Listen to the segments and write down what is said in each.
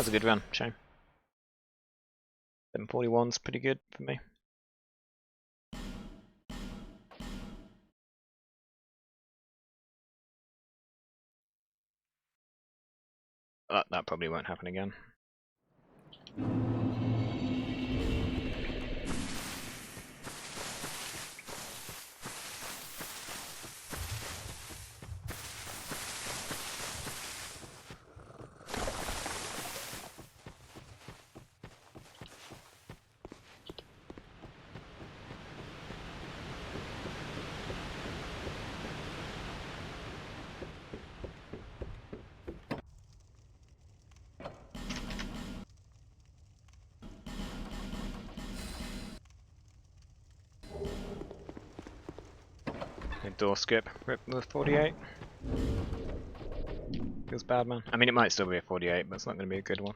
That's a good run, shame. 741's pretty good for me. That probably won't happen again. Door skip, rip the 48. Feels bad, man. I mean, it might still be a 48, but it's not going to be a good one.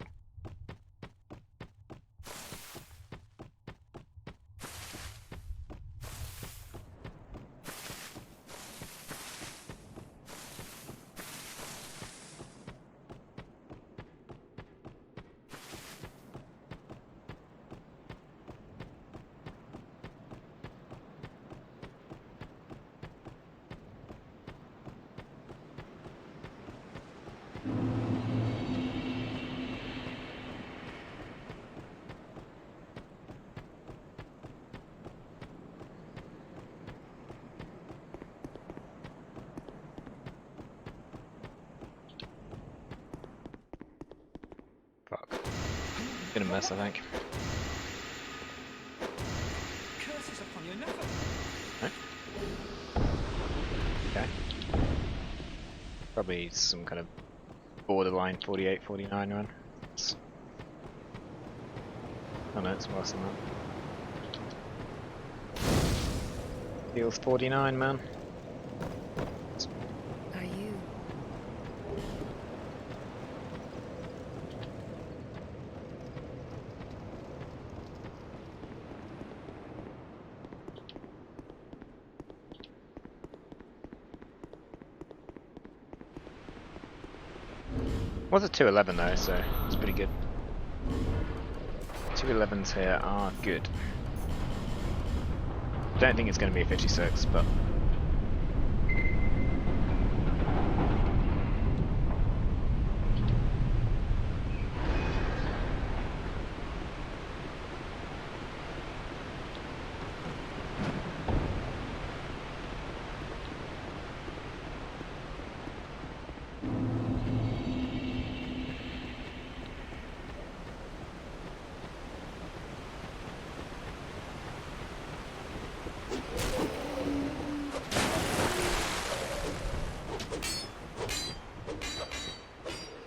Fuck. Gonna miss, I think. Curses upon you, never. Right. Okay. Probably some kind of borderline 48, 49 run. Oh no, it's worse than that. Feels 49, man. Are you? Was a 211 though, so it's pretty good. 211s here are good. Don't think it's going to be a 56, but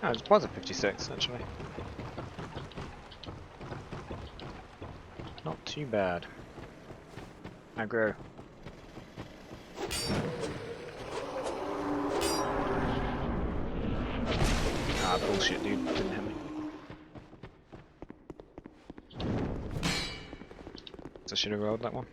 oh, it was a 56 actually. Not too bad. Aggro. Ah, bullshit, dude. Didn't hit me. So I should have rolled that one.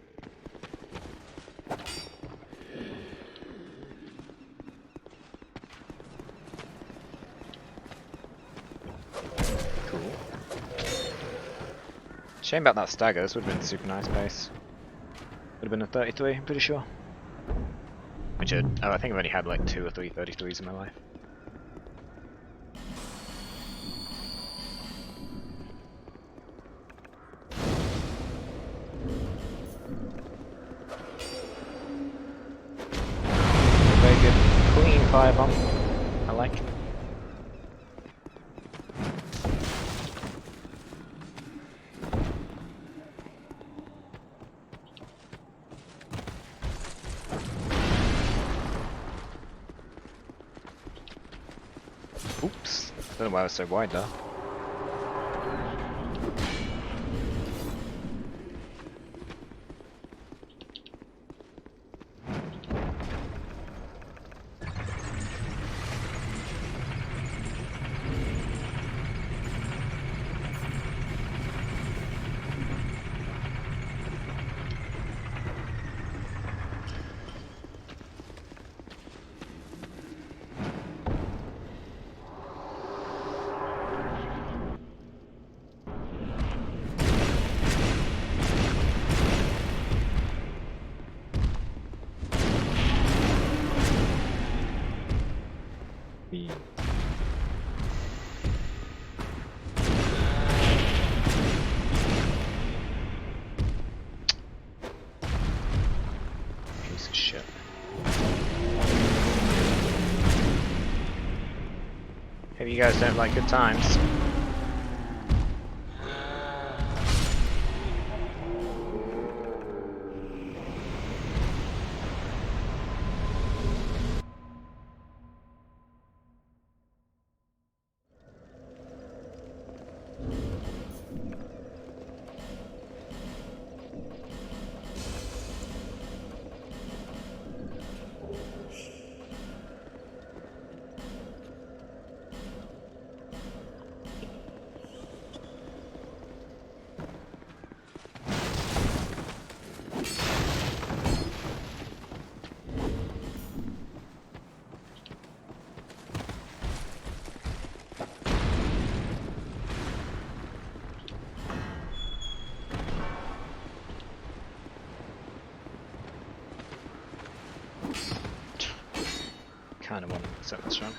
Cool. Shame about that stagger. This would have been a super nice pace. Would have been a 33, I'm pretty sure. Which I think I've only had like 2 or 3 33s in my life. Very good, clean firebomb. I like. Oops. Don't know why I was so wide there. Hope you guys don't like good times. Kind of want to accept this run.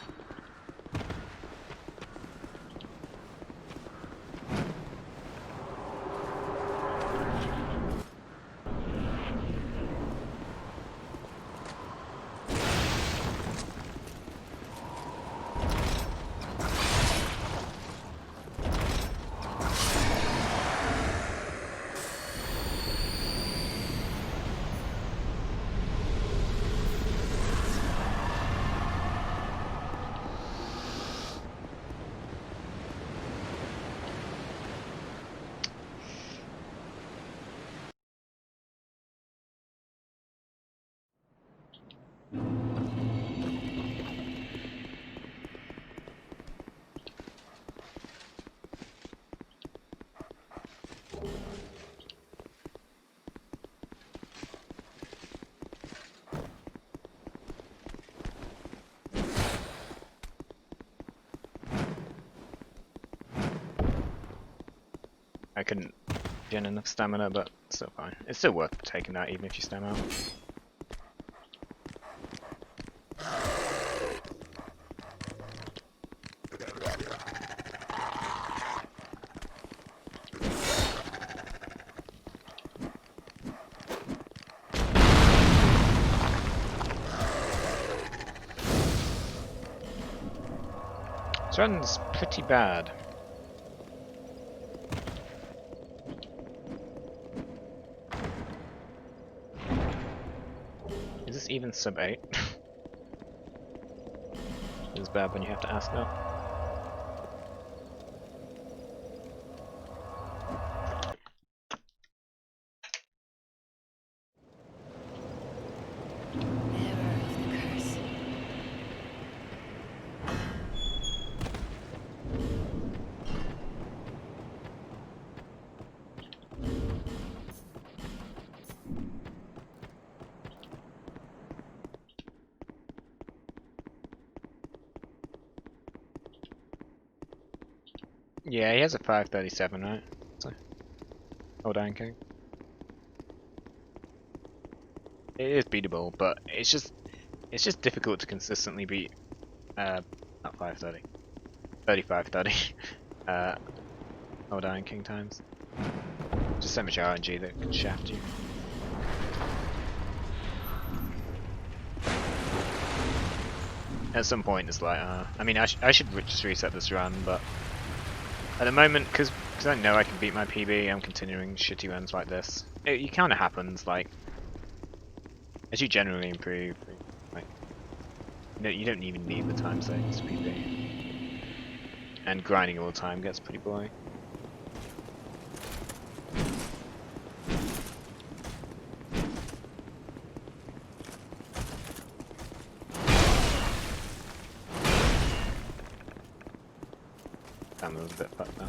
I couldn't gen enough stamina, but still fine. It's still worth taking that even if you stam out. This run's pretty bad. Is this even sub 8? It's bad when you have to ask though. Yeah, he has a 537, right? So, Old Iron King. It is beatable, but it's just difficult to consistently beat. Not 530, 3530. Old Iron King times. Just so much RNG that can shaft you. At some point, it's like, I mean, I should just reset this run, but at the moment, because I know I can beat my PB, I'm continuing shitty runs like this. It kind of happens, like, as you generally improve, like, you don't even need the time settings to PB. And grinding all the time gets pretty boring. Damn, that was a bit fucked now.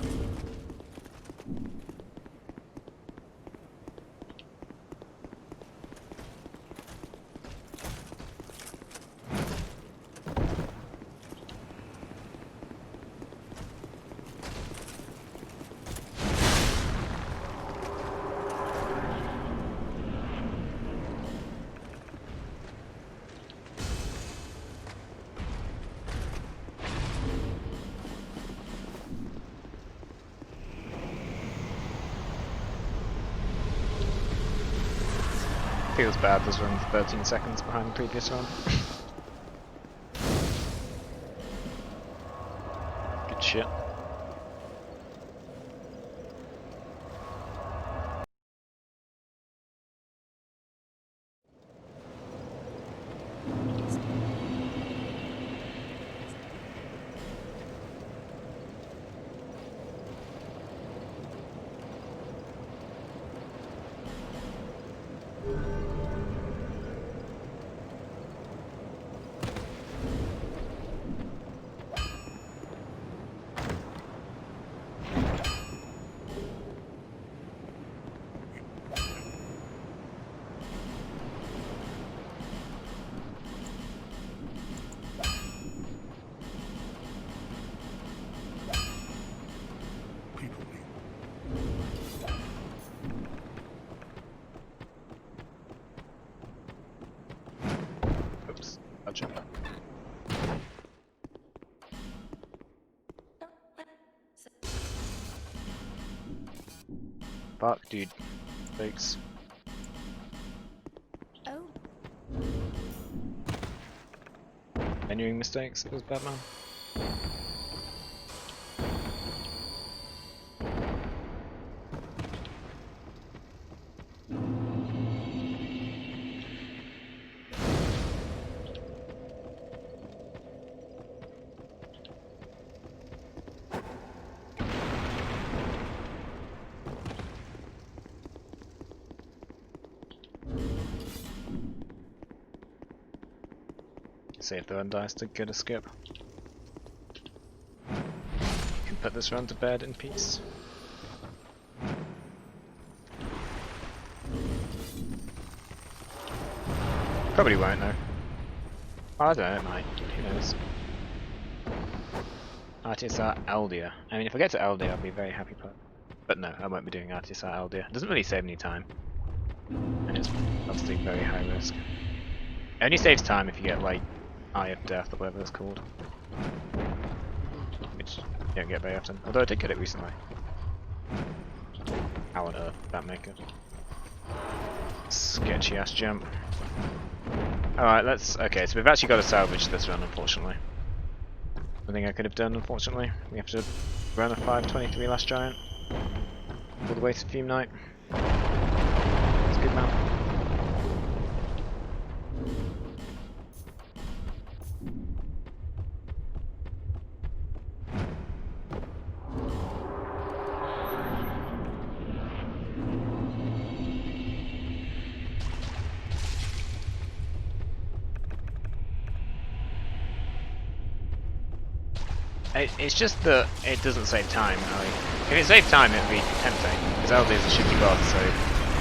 Feels bad this run 13 seconds behind the previous one. shit. People leave. Oops, I'll jump up. Fuck, dude. Thanks. Oh, Menuing mistakes, it was Batman. See if the run dies to get a skip. Can put this run to bed in peace. Probably won't though. I don't know, it might. Who knows? RTSR Aldia. I mean, if I get to Aldia, I'll be very happy. But no, I won't be doing RTSR Aldia. It doesn't really save any time. And it's obviously very high risk. It only saves time if you get, like, Eye of Death or whatever it's called. Which you don't get very often. Although I did get it recently. How on earth did that make it? Sketchy ass jump. Alright, let's. Okay, so we've actually got to salvage this run, unfortunately. Something I could have done, unfortunately. We have to run a 5:23 last giant. All the way to Fume Night. It's good, man. It's just that it doesn't save time. Like, if it saved time, it'd be tempting. Because Elder is a shitty boss, so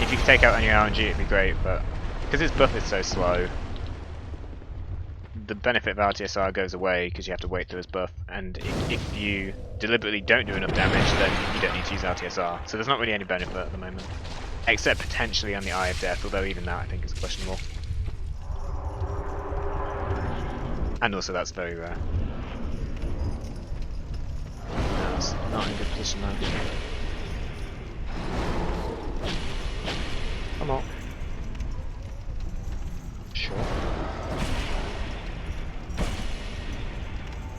if you could take out any RNG, it'd be great. But because its buff is so slow, the benefit of RTSR goes away because you have to wait through his buff. And if you deliberately don't do enough damage, then you don't need to use RTSR. So there's not really any benefit at the moment, except potentially on the Eye of Death. Although even that, I think, is questionable. And also, that's very rare. Not in a good position now. Come on. Sure.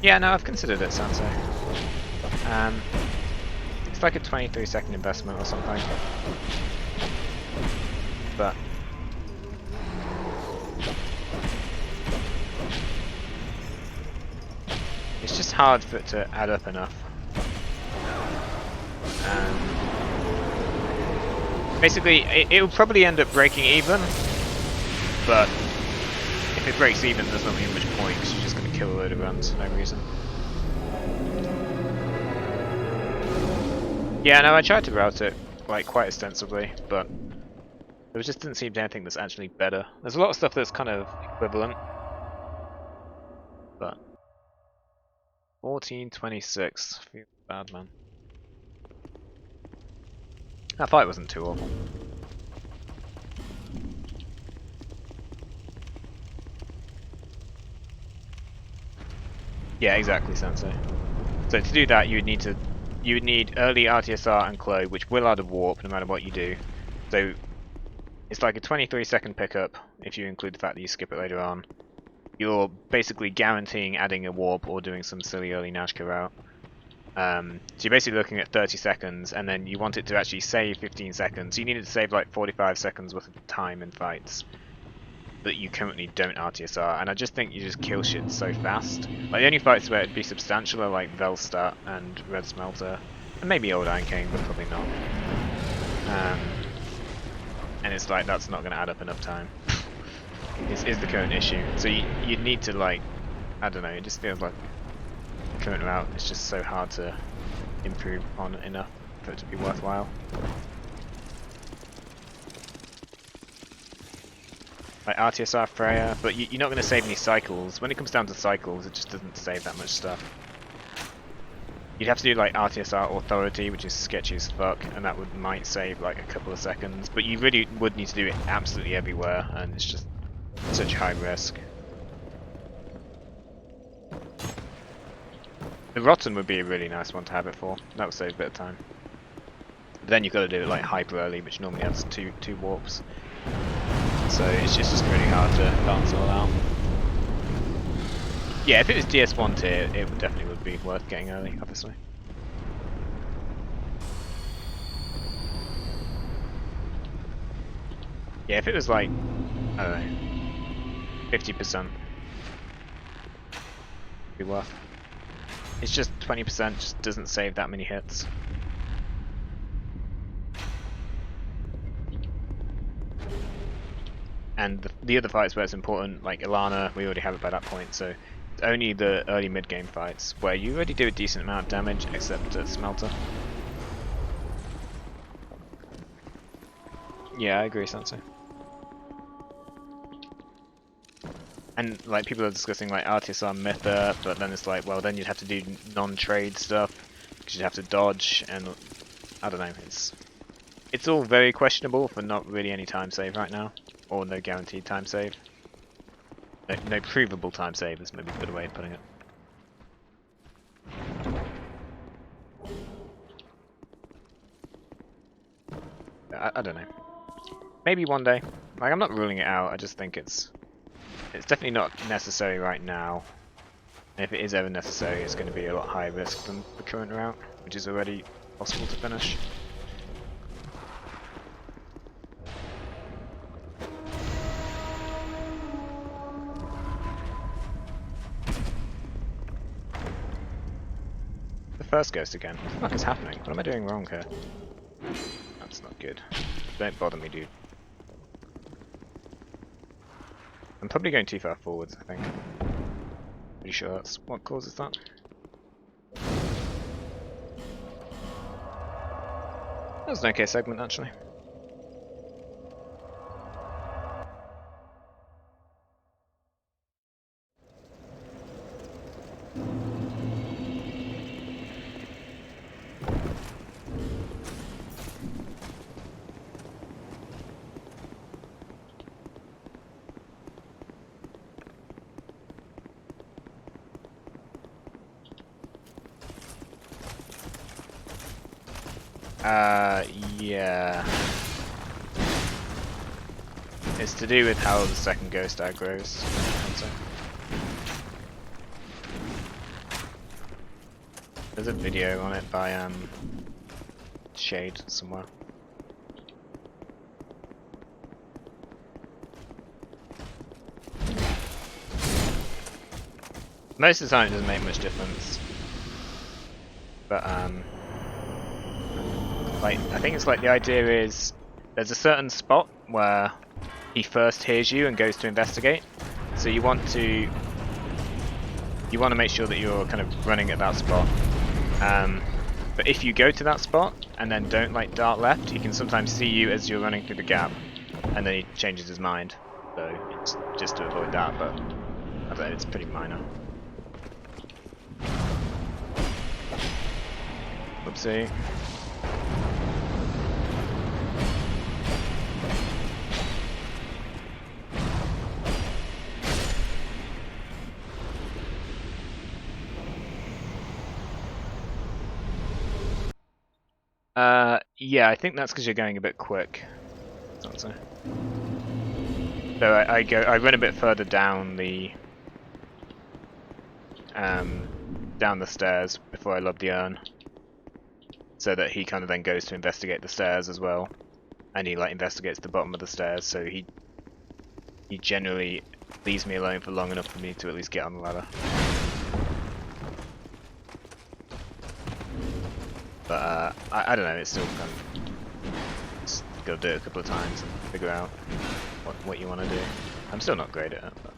Yeah, no, I've considered it, Sansa. It's like a 23-second investment or something. But it's just hard for it to add up enough. Basically, it will probably end up breaking even, but if it breaks even, there's not really much point because you're just going to kill a load of runs for no reason. Yeah, no, I tried to route it like quite extensively, but there just didn't seem to be anything that's actually better. There's a lot of stuff that's kind of equivalent, but 14:26 feels bad, man. That fight wasn't too awful. Yeah, exactly, Sensei. So to do that, you would need early RTSR and Chloe, which will add a warp no matter what you do. So it's like a 23-second pickup if you include the fact that you skip it later on. You're basically guaranteeing adding a warp or doing some silly early Nashka route. So you're basically looking at 30 seconds, and then you want it to actually save 15 seconds. So you need it to save like 45 seconds worth of time in fights that you currently don't RTSR, and I just think you just kill shit so fast. Like the only fights where it'd be substantial are like Velstadt and Red Smelter, and maybe Old Iron King, but probably not. And it's like that's not going to add up enough time. is the current issue. So you'd need to like, I don't know, it just feels like the current route is just so hard to improve on enough for it to be worthwhile. Like RTSR Freya, but you're not going to save any cycles. When it comes down to cycles, it just doesn't save that much stuff. You'd have to do like RTSR Authority, which is sketchy as fuck, and that might save like a couple of seconds. But you really would need to do it absolutely everywhere, and it's just such high risk. The Rotten would be a really nice one to have it for. That would save a bit of time. But then you've got to do it like hyper early, which normally has two warps. So it's just really hard to balance all out. Yeah, if it was DS1 tier, it would definitely would be worth getting early, obviously. Yeah, if it was like, I don't know, 50%, be worth. It's just 20% just doesn't save that many hits. And the other fights where it's important, like Ilana, we already have it by that point, so it's only the early mid-game fights where you already do a decent amount of damage, except at Smelter. Yeah, I agree, Sansa. And like people are discussing like RTSR Mytha, but then it's like, well, then you'd have to do non-trade stuff because you'd have to dodge, and I don't know. It's all very questionable for not really any time save right now, or no guaranteed time save. No provable time save is maybe a good way of putting it. I don't know. Maybe one day. Like I'm not ruling it out. I just think it's definitely not necessary right now. And if it is ever necessary, it's going to be a lot higher risk than the current route, which is already possible to finish. The first ghost again. What the fuck is happening? What am I doing wrong here? That's not good. Don't bother me, dude. I'm probably going too far forwards, I think. Pretty sure that's what causes that. That was an okay segment, actually. Yeah. It's to do with how the second ghost aggroes. There's a video on it by Shade somewhere. Most of the time it doesn't make much difference. But like I think it's like the idea is there's a certain spot where he first hears you and goes to investigate. So you want to make sure that you're kind of running at that spot. But if you go to that spot and then don't like dart left, he can sometimes see you as you're running through the gap, and then he changes his mind. So it's just to avoid that, but I don't know, it's pretty minor. Whoopsie. Yeah, I think that's because you're going a bit quick. So I run a bit further down the down the stairs before I lob the urn, so that he kind of then goes to investigate the stairs as well, and he like investigates the bottom of the stairs. So he generally leaves me alone for long enough for me to at least get on the ladder. But I don't know. It's still kind of just gotta do it a couple of times and figure out what you want to do. I'm still not great at it. But.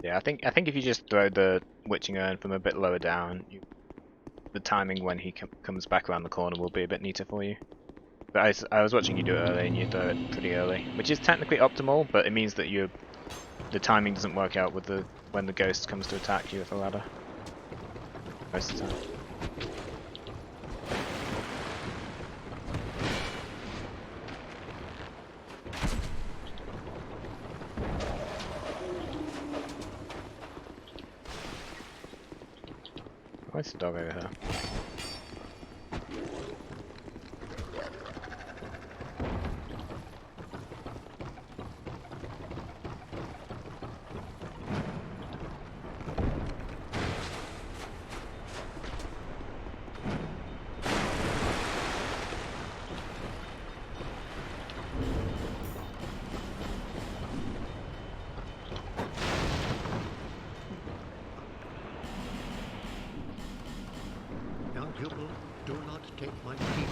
Yeah, I think if you just throw the Witching Urn from a bit lower down, the timing when he comes back around the corner will be a bit neater for you. But I was watching you do it early, and you throw it pretty early, which is technically optimal, but it means that the timing doesn't work out with when the ghost comes to attack you with a ladder. Most of the time. Where's the dog over here? Young pupil, do not take my teachings.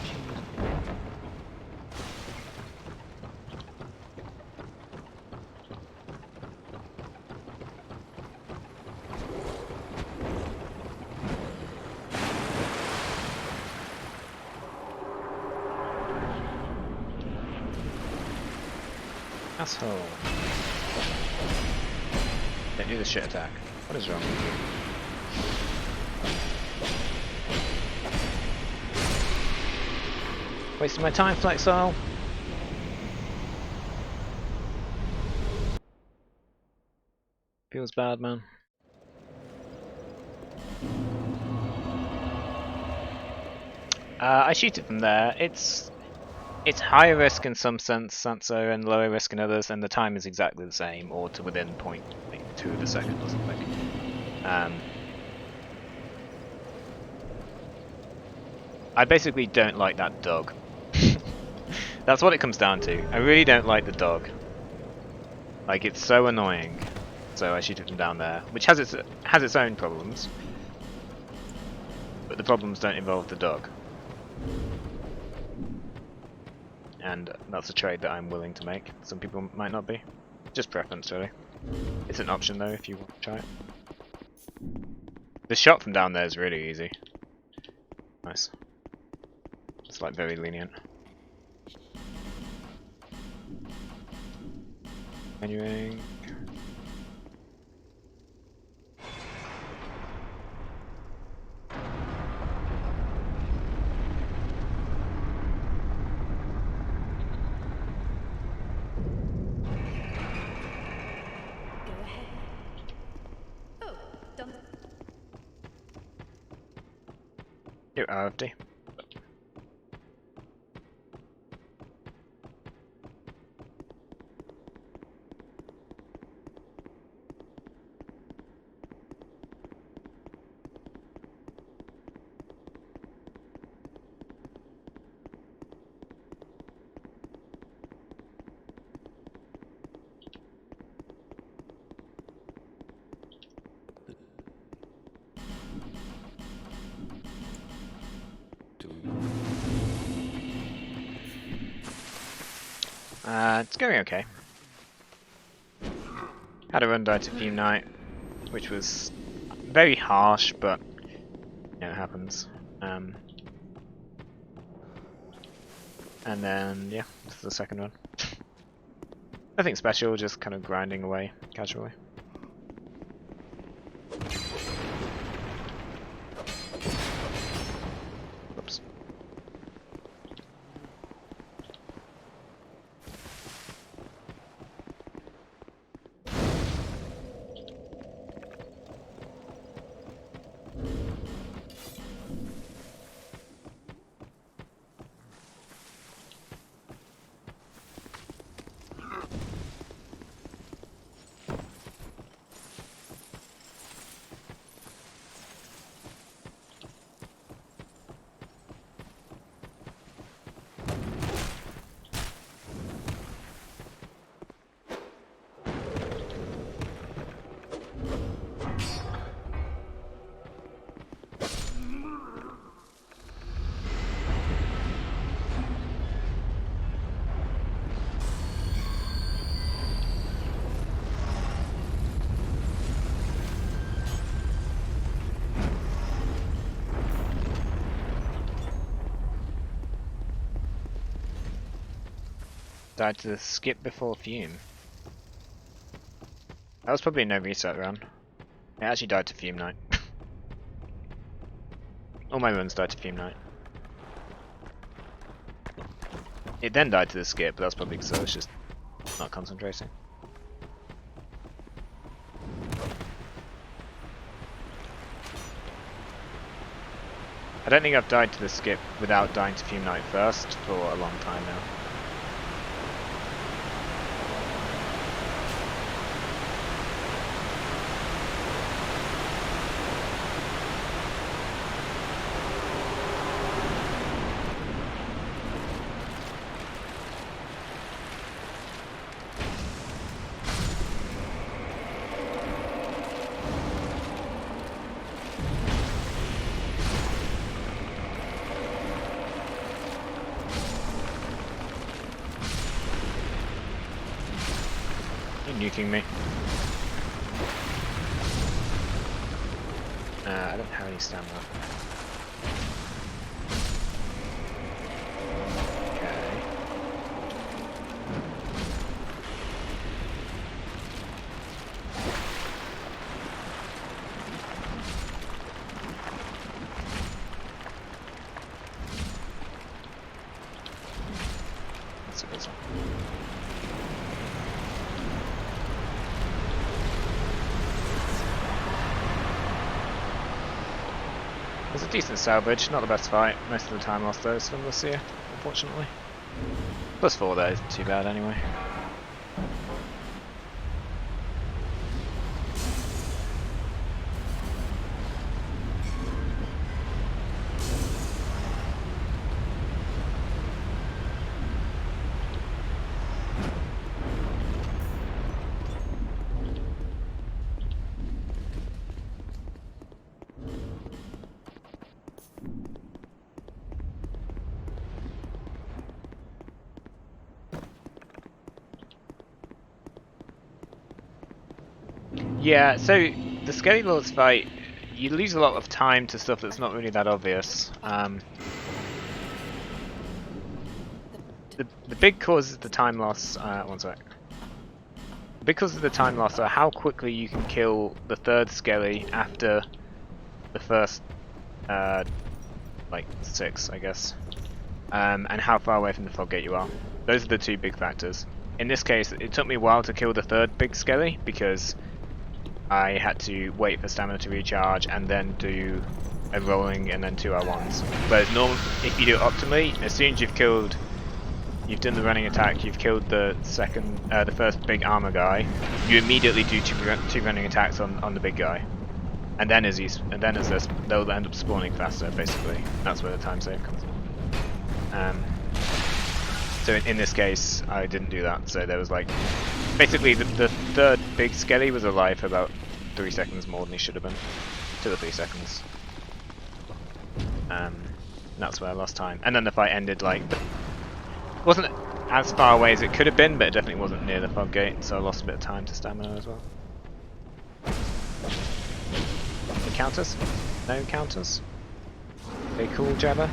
Asshole. Don't do the shit attack. What is wrong with you? Wasting my time, Flexile. Feels bad, man. I shoot it from there. It's higher risk in some sense, Sanso, and lower risk in others, and the time is exactly the same, or to within 0.2 of a second or something. I basically don't like that dog. That's what it comes down to. I really don't like the dog. Like, it's so annoying. So I shoot it from down there, which has its own problems, but the problems don't involve the dog. And that's a trade that I'm willing to make. Some people might not be. Just preference, really. It's an option, though, if you want to try it. The shot from down there is really easy. Nice. It's like very lenient. Menuing. You're RFD. It's going okay. Had a run die to Fume Knight, which was very harsh, but you know, it happens. And then yeah, this is the second one. Nothing special, just kind of grinding away casually. Oops. Died to the skip before fume. That was probably a no reset run. It actually died to Fume Knight. All my runs died to Fume Knight. It then died to the skip, but that's probably because I was just not concentrating. I don't think I've died to the skip without dying to Fume Knight first for a long time now. You're nuking me. I don't have any stamina. Okay. That's a good one. It was a decent salvage, not the best fight. Most of the time lost those from this year, unfortunately. +4 though, isn't too bad anyway. Yeah, so the Skelly Lords fight, you lose a lot of time to stuff that's not really that obvious. The big cause of the time loss, one sec. The big cause of the time loss are how quickly you can kill the third Skelly after the first, like, 6, I guess. And how far away from the fog gate you are. Those are the two big factors. In this case, it took me a while to kill the third big Skelly, because I had to wait for stamina to recharge and then do a rolling and then 2 R1s. Whereas if you do it optimally, as soon as you've done the running attack, you've killed the first big armor guy, you immediately do two running attacks on the big guy, and then they'll end up spawning faster. Basically, that's where the time save comes in. So in this case, I didn't do that. So there was like, basically the third big Skelly was alive for about 3 seconds more than he should have been. 2 or 3 seconds. That's where I lost time. And then the fight ended like, it wasn't as far away as it could have been, but it definitely wasn't near the fog gate, so I lost a bit of time to stamina as well. Any counters? No counters? Okay, cool, Jabba.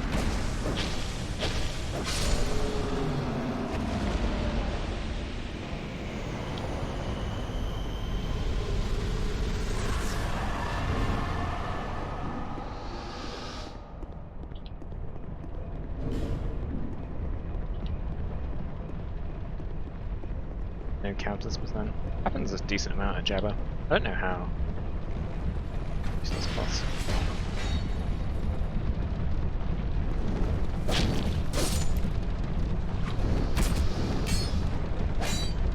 no counters, but then happens a decent amount of Jabba. I don't know how. Useless boss.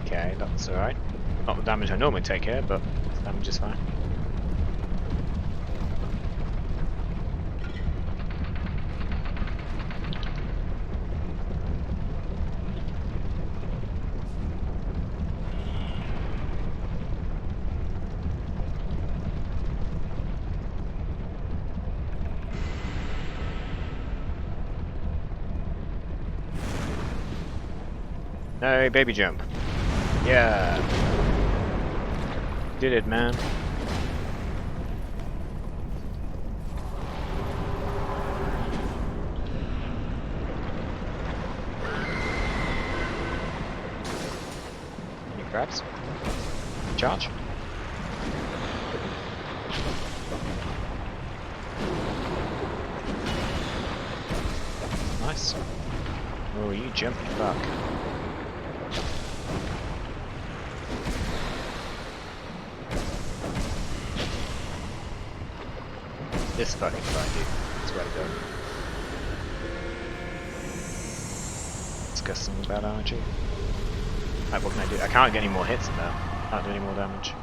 Okay, that's alright. Not the damage I normally take here, but the damage is fine. No, baby jump. Yeah. Did it, man. Any crabs? Charge. Nice. Oh, you jumpy fuck. This fucking fight, dude. Swear to God. Disgusting bad energy. Like, what can I do? I can't get any more hits in there. Can't do any more damage.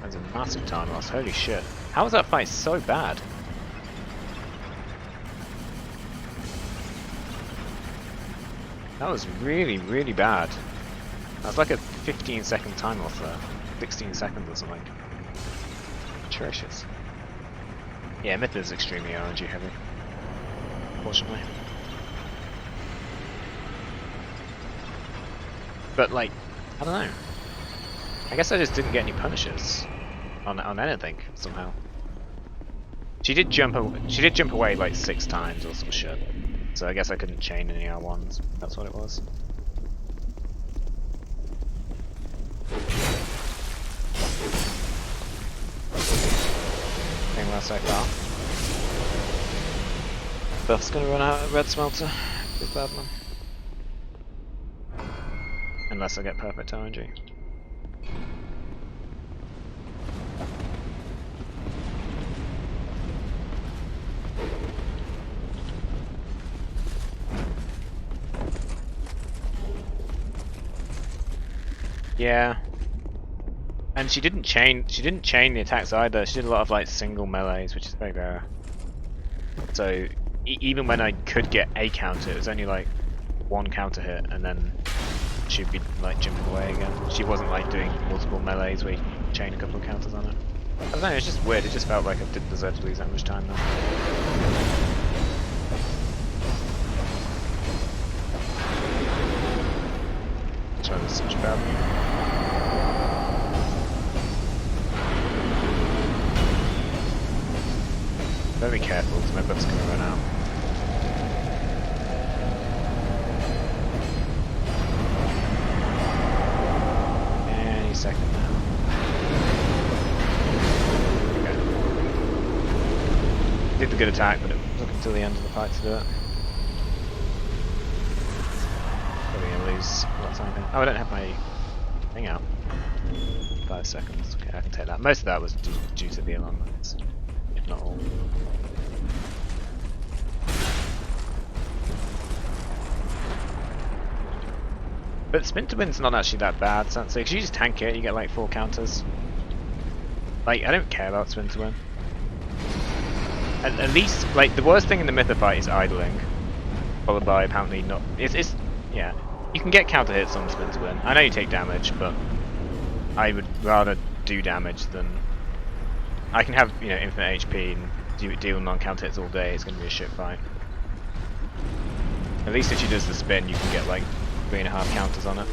That's a massive time loss. Holy shit. How was that fight so bad? That was really, really bad. That's like a 15-second time loss there. 16 seconds or something. Atrocious. Yeah, Myth is extremely RNG heavy. Unfortunately. But like, I don't know. I guess I just didn't get any punishes on anything somehow. She did jump away like 6 times or some shit. So I guess I couldn't chain any R1s. That's what it was. Well so far. Buff's gonna run out of red smelter. Big bad man. Unless I get perfect RNG. Yeah. And she didn't chain the attacks either. She did a lot of like single melees, which is very rare. So even when I could get a counter, it was only like 1 counter hit, and then she'd be like jumping away again. She wasn't like doing multiple melees where you chain a couple of counters on it. I don't know, it's just weird. It just felt like I didn't deserve to lose that much time though. Sorry, this is such bad. Very careful, because my buff's gonna run out. Any second now. Okay. Did the good attack, but it took until the end of the fight to do it. Probably gonna lose a lot of time here. Oh, I don't have my thing out. 5 seconds. Okay, I can take that. Most of that was due to the alarm lights. If not all. But spin to win's not actually that bad, Sansa, because you just tank it, you get like 4 counters. Like, I don't care about spin to win. At least, like, the worst thing in the Mytha fight is idling. Followed by apparently not. It's yeah. You can get counter hits on spin to win. I know you take damage, but I would rather do damage than. I can have, you know, infinite HP and deal non-counter hits all day, it's going to be a shit fight. At least if she does the spin, you can get like 3.5 counters on it.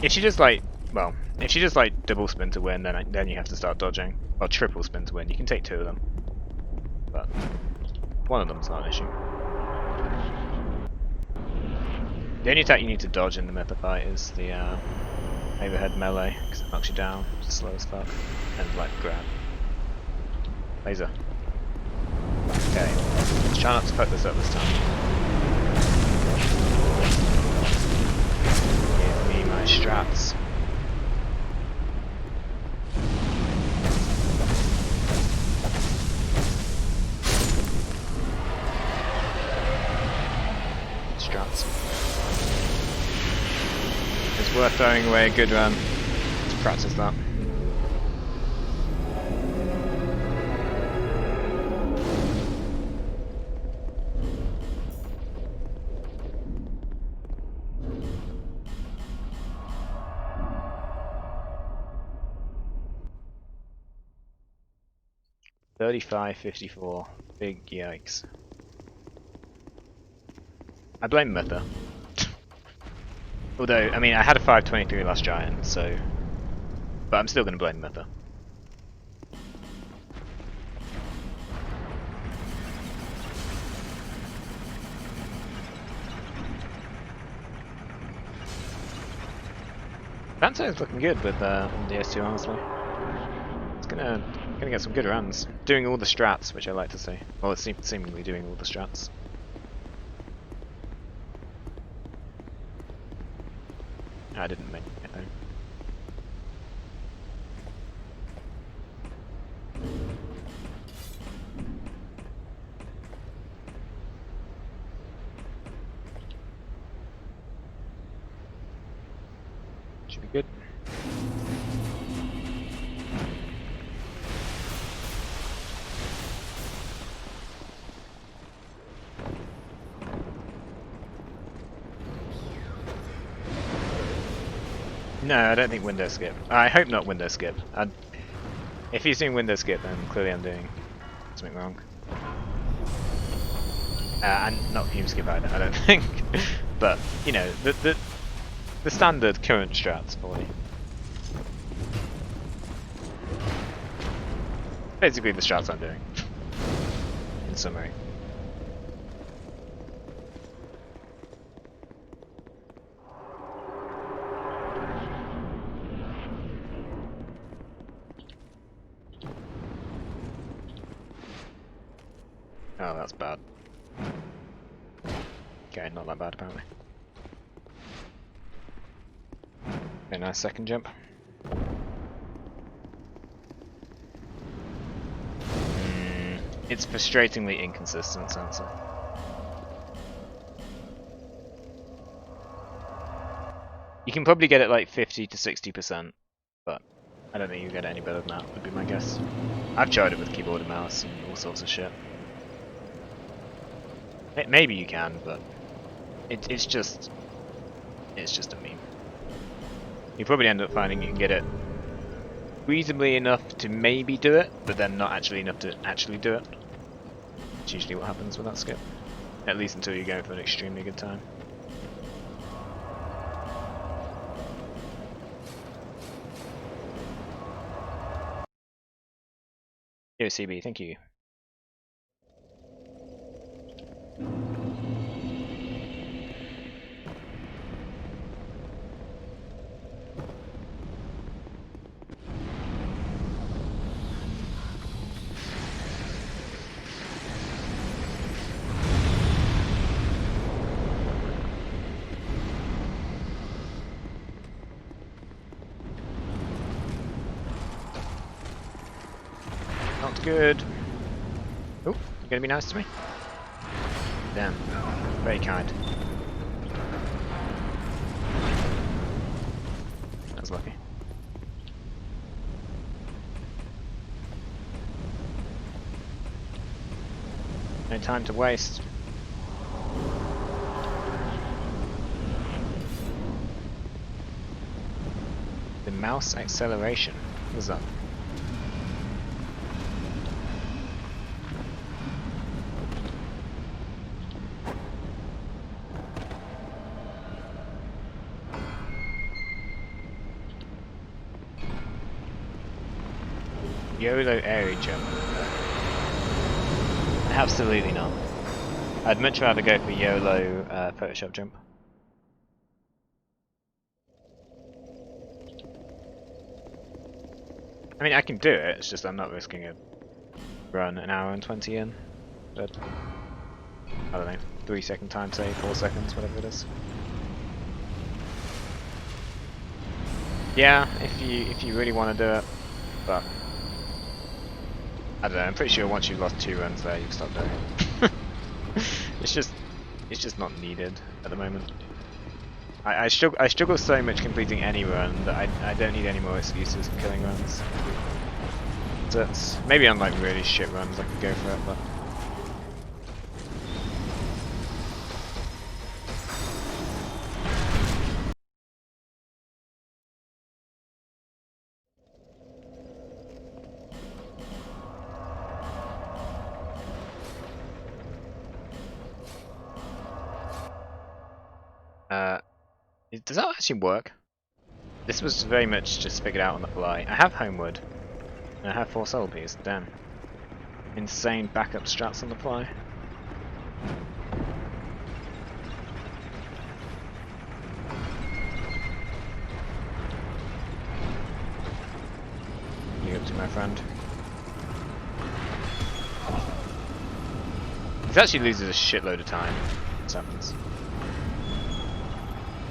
If she just like Well, if she just like double spin to win, then you have to start dodging. Or triple spin to win. You can take 2 of them, but one of them's not an issue. The only attack you need to dodge in the Mytha fight is the overhead melee, because it knocks you down, it's slow as fuck, and like grab. Laser. Okay, let's try not to fuck this up this time. Give me my strats. Strats. It's worth throwing away a good run to practice that. $35.54. Big yikes. I blame Mytha. Although, I mean, I had a 523 last giant, so... But I'm still going to blame Mytha. Banter is looking good with DS2, honestly. It's gonna get some good runs. Doing all the strats, which I like to see. Well, it's seemingly doing all the strats. I didn't make it though. Should be good. No, I don't think window skip. I hope not window skip. If he's doing window skip, then clearly I'm doing something wrong. And not fume skip either, I don't think. But, you know, the standard current strats for you. Basically the strats I'm doing. In summary. Oh, that's bad. Okay, not that bad apparently. Okay, nice second jump. It's frustratingly inconsistent, Sansa. You can probably get it like 50 to 60%, but I don't think you get it any better than that, would be my guess. I've tried it with keyboard and mouse and all sorts of shit. Maybe you can, but it's just a meme. You probably end up finding you can get it reasonably enough to maybe do it, but then not actually enough to actually do it. That's usually what happens with that skip. At least until you go for an extremely good time. Yo, CB, thank you. Not good. Oh, you gonna be nice to me? Damn. Very kind. That was lucky. No time to waste. The mouse acceleration. What is that? YOLO area jump. Absolutely not. I'd much rather go for YOLO Photoshop jump. I mean, I can do it, it's just I'm not risking a run an hour and 20 in. But, I don't know, 3-second time save, 4 seconds, whatever it is. Yeah, if you really want to do it, but I don't know, I'm pretty sure once you've lost 2 runs there, you can stop doing it. it's just not needed at the moment. I struggle so much completing any run that I don't need any more excuses for killing runs. So it's, maybe on like really shit runs I could go for it, but does that actually work? This was very much just figured out on the fly. I have Homewood, and I have 4 soul piece, damn. Insane backup strats on the fly. You up to my friend. He actually loses a shitload of time. This happens.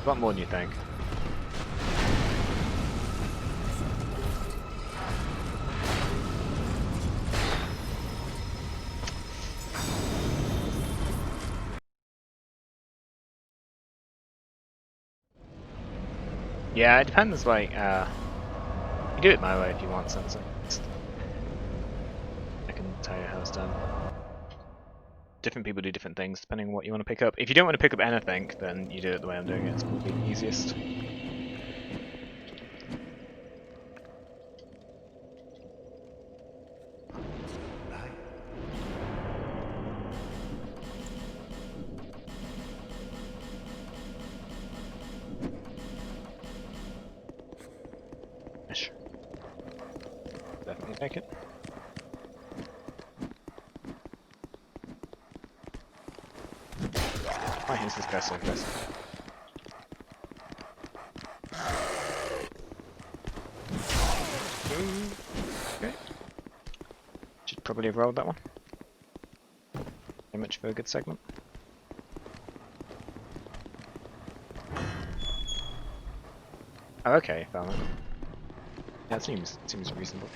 A lot more than you think. Yeah, it depends, like, you do it my way if you want something. I can tell you how it's done. Different people do different things depending on what you want to pick up. If you don't want to pick up anything, then you do it the way I'm doing it. It's probably the easiest. Sure. Definitely take it. Why is this guy so aggressive? Okay. Should probably have rolled that one. Very much for a good segment. Oh, okay, found it. Yeah, it seems reasonable.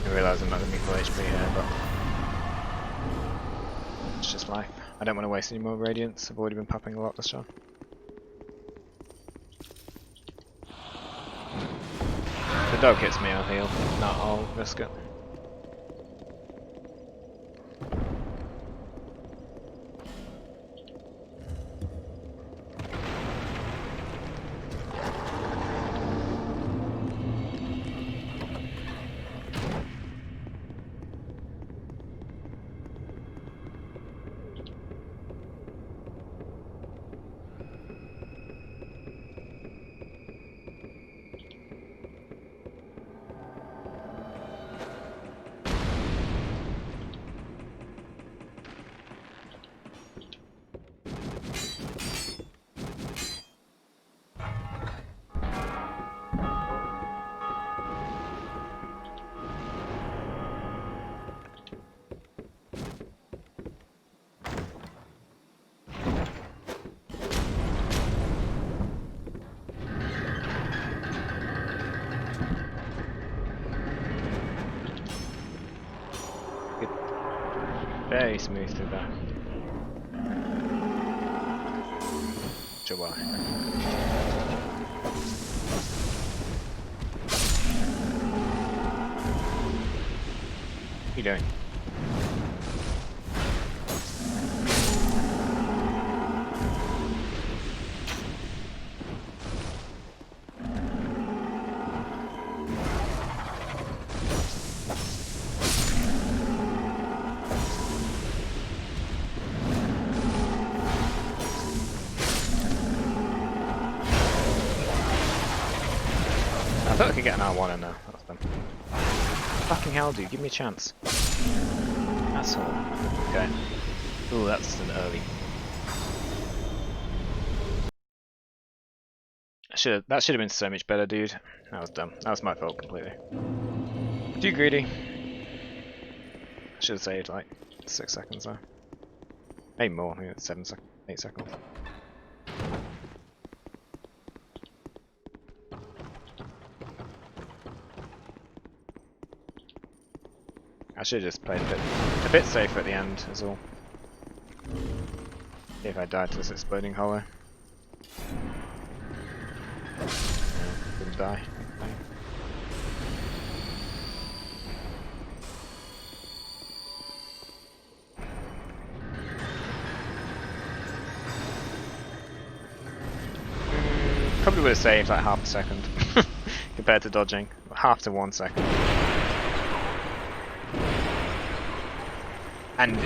I realise I'm not going to be full HP here, but it's just life. I don't want to waste any more radiance. I've already been popping a lot this time. If the dog hits me, I'll heal. If not, I'll risk it. very smooth through that. Sure why. What are you doing? I thought I could get an R1 in there. That's done. Fucking hell, dude, give me a chance. Asshole. Okay. Ooh, that's an early. That should have been so much better, dude. That was dumb. That was my fault completely. Too greedy. I should have saved like 6 seconds there. Maybe more, maybe 7 seconds, 8 seconds. I should have just played a bit safer at the end, is all. If I died to this exploding hollow. Yeah, didn't die. Probably would have saved like half a second compared to dodging. Half to 1 second. And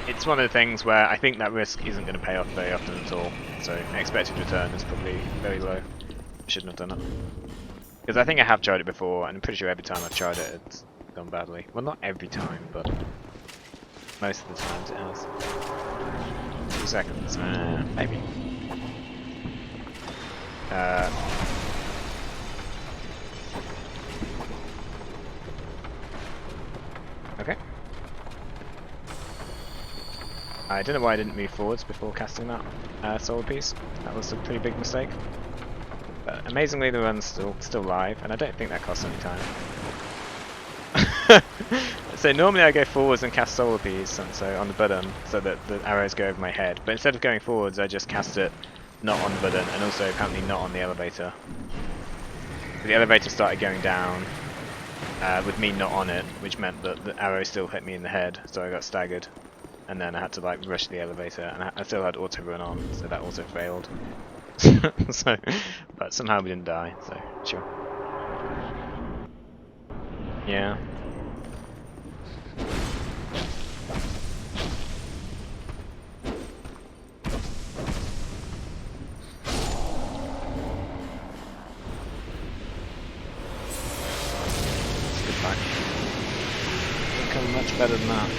it's one of the things where I think that risk isn't going to pay off very often at all. So expected return is probably very low. Shouldn't have done it. Because I think I have tried it before, and I'm pretty sure every time I've tried it, it's gone badly. Well, not every time, but most of the times it has. 2 seconds, maybe. Okay. I don't know why I didn't move forwards before casting that solar piece. That was a pretty big mistake. But amazingly, the run's still live, and I don't think that costs any time. So normally I go forwards and cast solar piece, and so on the button, so that the arrows go over my head. But instead of going forwards, I just cast it not on the button, and also apparently not on the elevator. The elevator started going down with me not on it, which meant that the arrow still hit me in the head, so I got staggered. And then I had to like rush the elevator, and I still had auto run on, so that also failed. So, but somehow we didn't die, so sure. Yeah. Good fight. Become much better than that.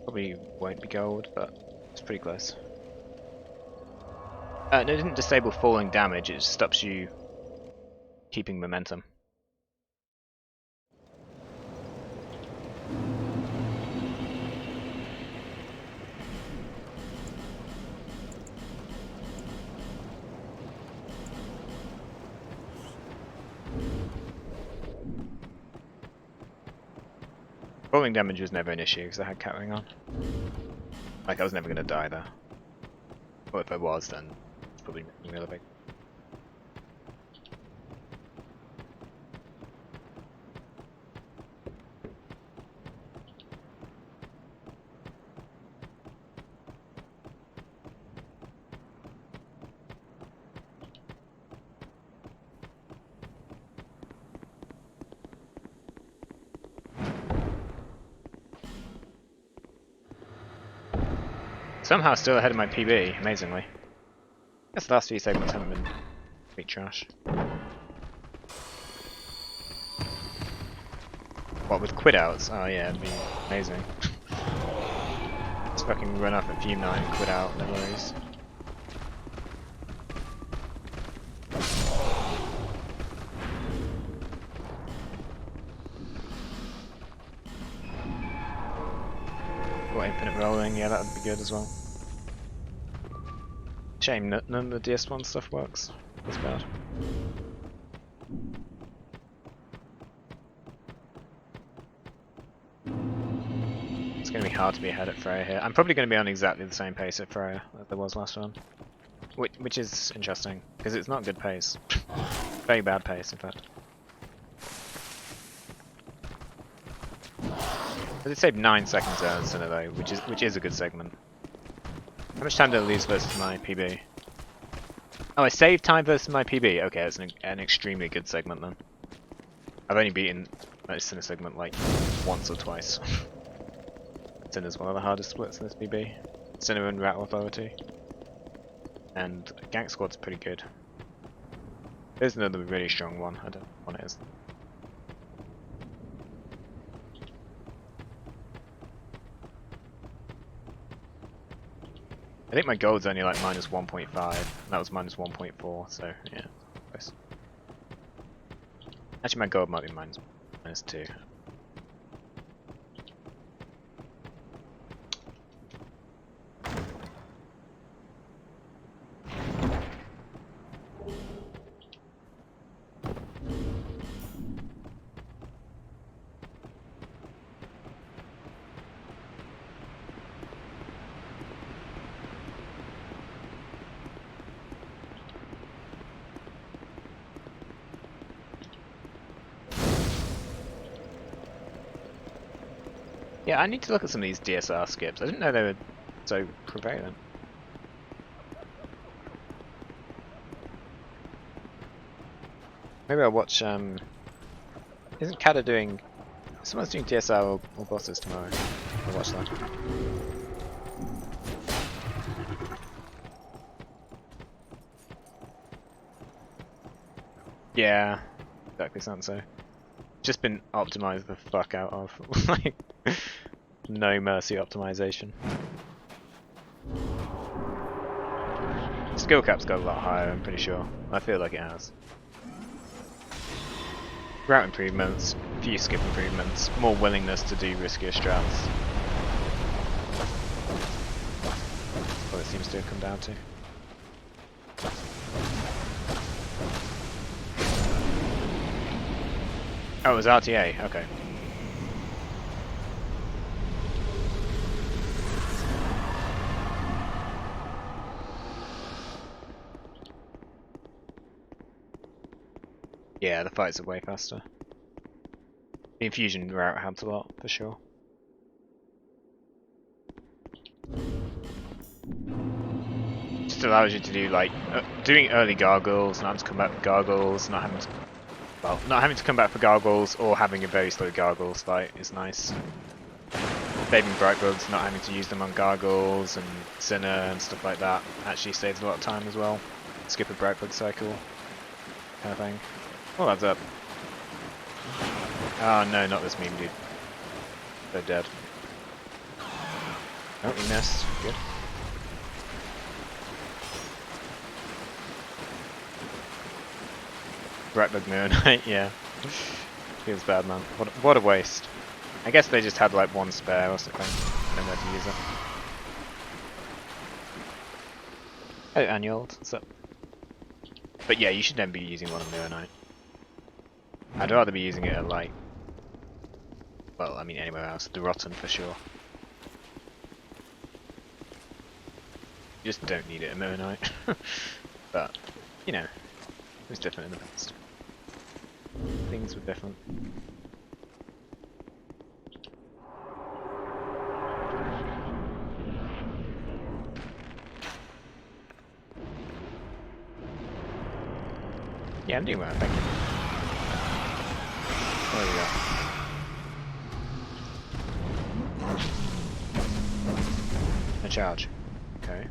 Probably won't be gold, but it's pretty close. No, it didn't disable falling damage, it just stops you keeping momentum. Falling damage was never an issue because I had Catwing on. Like, I was never going to die there. Or if I was, then it's probably really big. Somehow still ahead of my PB, amazingly. I guess the last few segments haven't been complete trash. What, with quid outs? Oh yeah, it'd be amazing. Just fucking run up at Fume 9 and quid out, no worries. Or infinite rolling, yeah, that would be good as well. Shame none of the DS1 stuff works. That's bad. It's going to be hard to be ahead at Freya here. I'm probably going to be on exactly the same pace at Freya as there was last run. Which is interesting, because it's not good pace. Very bad pace, in fact. But it saved 9 seconds there in a though, which is a good segment. How much time did I lose versus my PB? Oh, I saved time versus my PB. Okay, that's an extremely good segment then. I've only beaten my Sinner segment like once or twice. Sinner's one of the hardest splits in this PB. Sinner and Rat Authority. And Gank Squad's pretty good. There's another really strong one. I don't know what it is. I think my gold's only like minus 1.5. That was minus 1.4, so yeah, close. Actually, my gold might be minus 2. Yeah, I need to look at some of these DSR skips. I didn't know they were so prevalent. Maybe I'll watch, isn't Kada doing... Someone's doing DSR or bosses tomorrow. I'll watch that. Yeah, exactly sounds so. Just been optimized the fuck out of. Like, no mercy optimization. Skill cap's got a lot higher, I'm pretty sure. I feel like it has. Route improvements, few skip improvements, more willingness to do riskier strats. That's what it seems to have come down to. Oh, it was RTA, okay. Yeah, the fights are way faster. The infusion route helps a lot, for sure. Just allows you to do like, doing early gargles, not having to come back with gargles, not having to come back for gargles, or having a very slow gargles fight is nice. Saving Brightbugs, not having to use them on gargles and Sinner and stuff like that actually saves a lot of time as well. Skip a Brightbug cycle, kind of thing. Oh, that's up. Oh no, not this meme dude. They're dead. Oh, he missed. Good. Brightbug Mirror Knight, yeah. Feels bad, man. What a waste. I guess they just had like one spare or something. I don't know where to use it. Oh, Annual, what's up? But yeah, you should never be using one on Mirror Knight. I'd rather be using it at like... Well, I mean anywhere else. The Rotten for sure. You just don't need it at Mirror Knight. But, you know, it was different in the past. Things were different. Yeah, I'm doing well, thank you. There we go. A charge. Okay.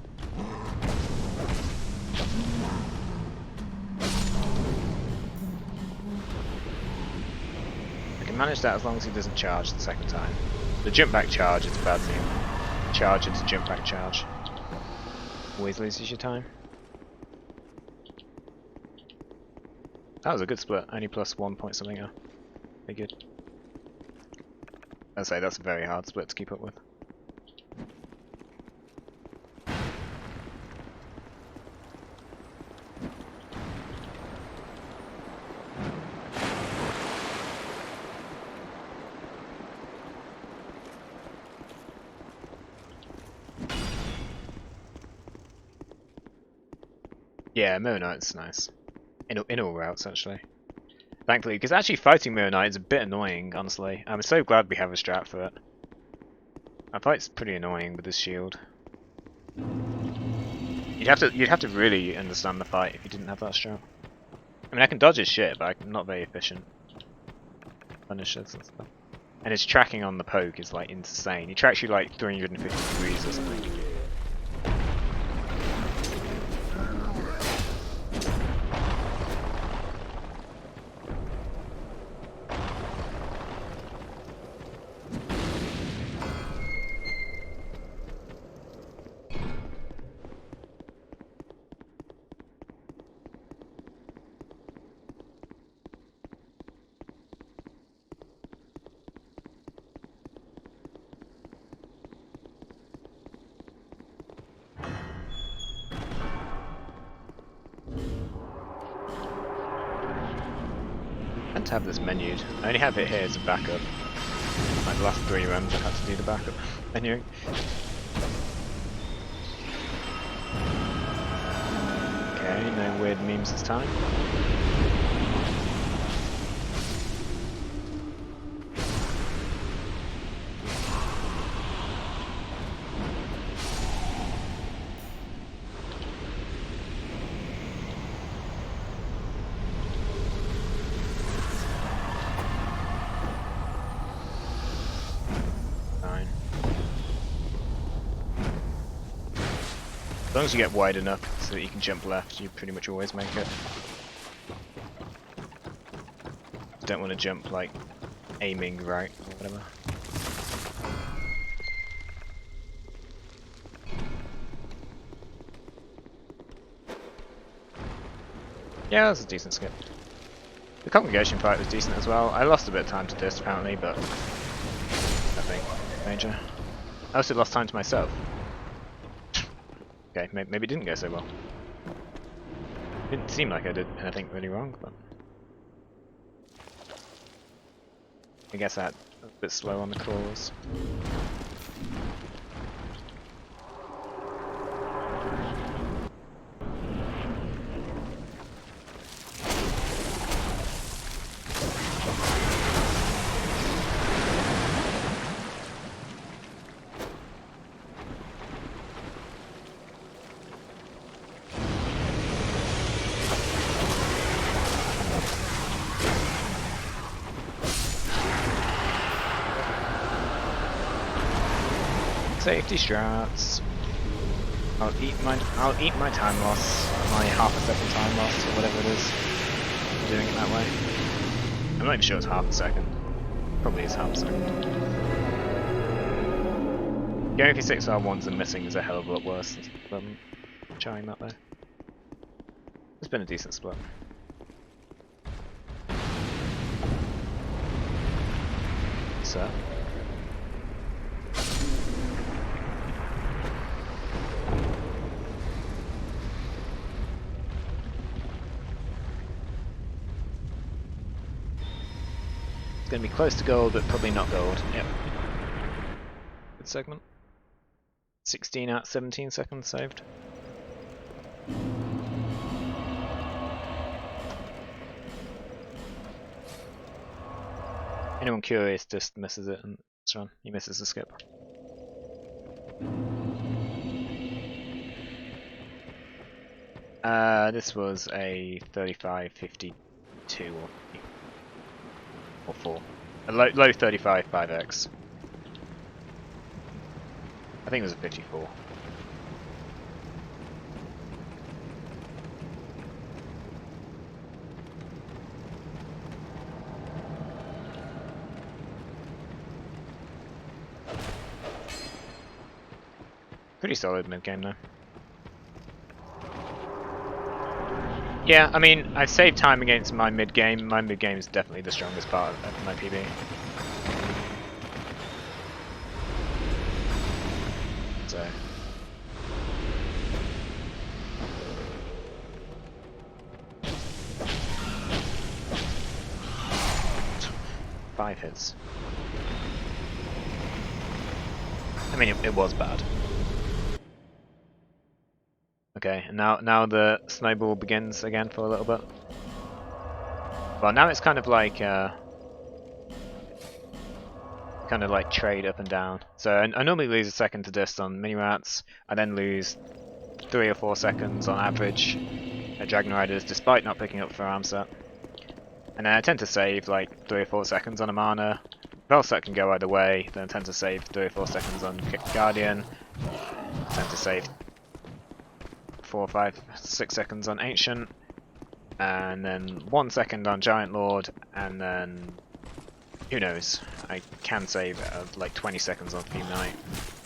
I can manage that as long as he doesn't charge the second time. The jump back charge is a bad move. Charge into jump back charge. Always loses your time. That was a good split, only plus 1 point something. Very good. I'd say that's a very hard split to keep up with. Yeah, Mirror Knight's nice. In all routes, actually. Thankfully, because actually fighting Mirror Knight is a bit annoying, honestly. I'm so glad we have a strat for it. That fight's pretty annoying with his shield. You'd have to really understand the fight if you didn't have that strat. I mean, I can dodge his shit, but I'm not very efficient. Punishes and stuff. And his tracking on the poke is like insane. He tracks you like 350 degrees or something. I meant to have this menued. I only have it here as a backup. Like the last 3 runs I had to do the backup menuing. Okay, no weird memes this time. As long as you get wide enough so that you can jump left, you pretty much always make it. You don't want to jump like aiming right or whatever. Yeah, that's a decent skip. The congregation fight was decent as well. I lost a bit of time to this apparently, but nothing major. I also lost time to myself. Okay, maybe it didn't go so well. Didn't seem like I did anything really wrong, but I guess that was a bit slow on the calls. Safety strats. I'll eat my time loss, my half a second time loss, or whatever it is. I'm doing it that way. I'm not even sure it's half a second. Probably is half a second. Going for 6R1s and missing is a hell of a lot worse than trying that way. It's been a decent split. So. It's going to be close to gold, but probably not gold. Yep. Good segment. 16 out 17 seconds saved. Anyone curious just misses it in this run. He misses the skip. This was a 35-52 or 4. A low 35 5x. I think it was a 54. Pretty solid mid game though. Yeah, I mean, I've saved time against my mid game. My mid game is definitely the strongest part of my PB. So. Five hits. I mean, it was bad. Okay, and now the snowball begins again for a little bit. Well, now it's kind of like trade up and down. So I normally lose a second to dist on mini rats. I then lose 3 or 4 seconds on average at Dragon Riders, despite not picking up for Armset. And then I tend to save like 3 or 4 seconds on Amana. Velset can go either way. Then I tend to save 3 or 4 seconds on Guardian. I tend to save 4, 5, 6 seconds on Ancient. And then 1 second on Giant Lord, and then who knows? I can save like 20 seconds on Theme Knight.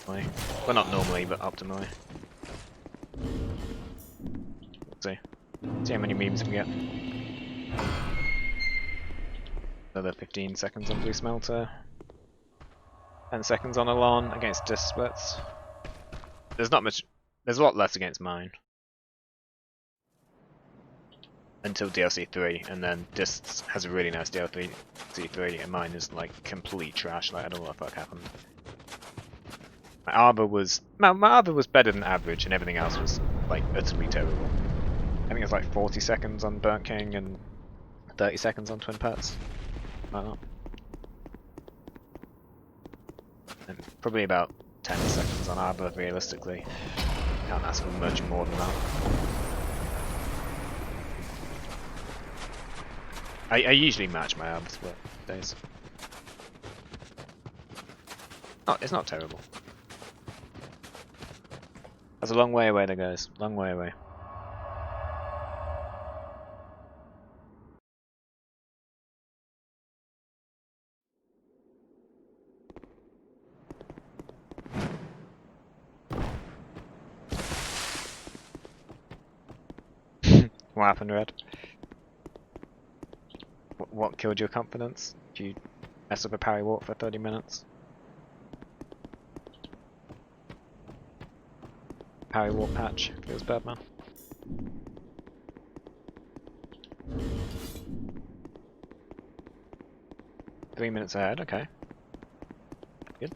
Well, not normally, but optimally. Let's see. See how many memes we get. Another 15 seconds on Blue Smelter. 10 seconds on Alon against Disc Splits. There's not much. There's a lot less against mine. Until DLC 3, and then Disc has a really nice DLC 3, and mine is like complete trash. Like I don't know what the fuck happened. My Arbor was better than average, and everything else was like utterly terrible. I think it's like 40 seconds on Burnt King and 30 seconds on Twin Pets. Like that. And probably about 10 seconds on Arbor realistically. Can't ask for much more than that. I usually match my arbs for days. Oh, it's not terrible. That's a long way away there, guys. Long way away. What happened, Red? What killed your confidence? Did you mess up a parry walk for 30 minutes? Parry walk patch feels bad, man. Three minutes ahead, okay. Good.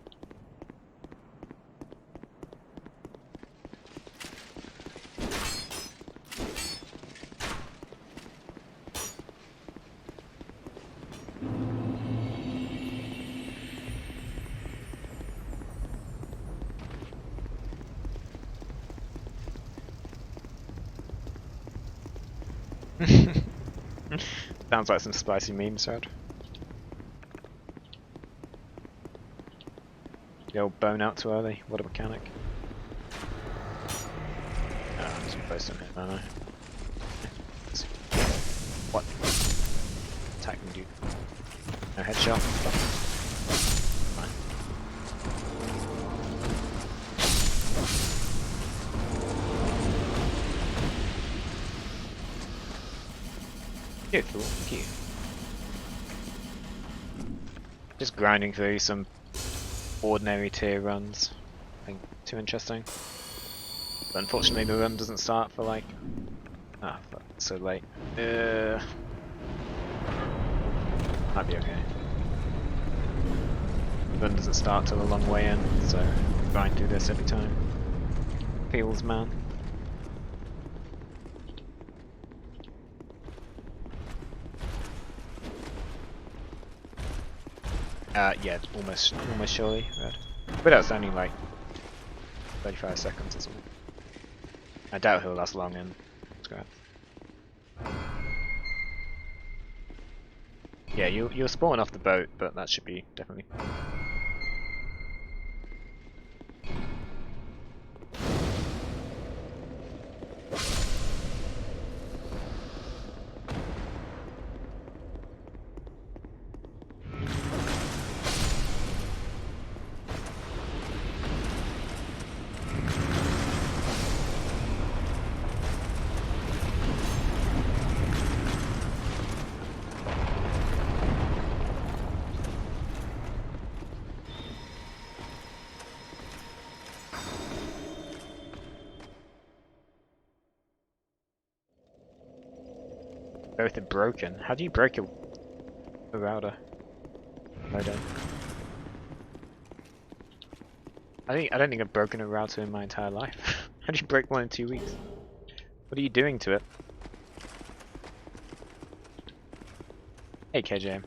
Sounds like some spicy memes, Red. The old bone out too early, what a mechanic. Oh, I'm supposed to hit, aren't I? What? Attack me, dude. No headshot. Fine. Beautiful, thank you. Just grinding through some ordinary tier runs. Nothing too interesting. But unfortunately the run doesn't start for like... Ah, fuck, it's so late. Might be okay. The run doesn't start till a long way in, so grind through this every time. Feels, man. Yeah, almost surely, Red. But that's only like 35 seconds or something. I doubt he'll last long in Scrap. Yeah, you'll spawn off the boat, but that should be definitely. Both are broken. How do you break a router? Modem. I don't think I've broken a router in my entire life. How do you break one in 2 weeks? What are you doing to it? Hey, KJ.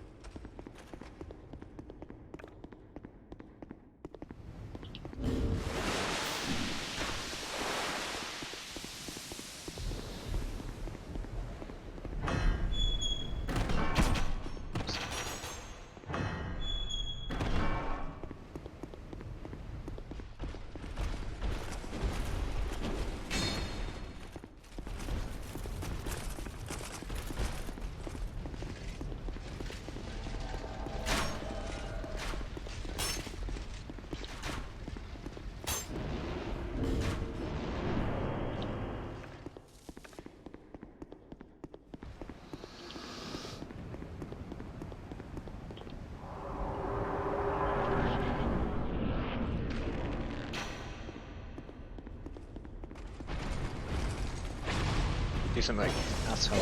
Do something, asshole.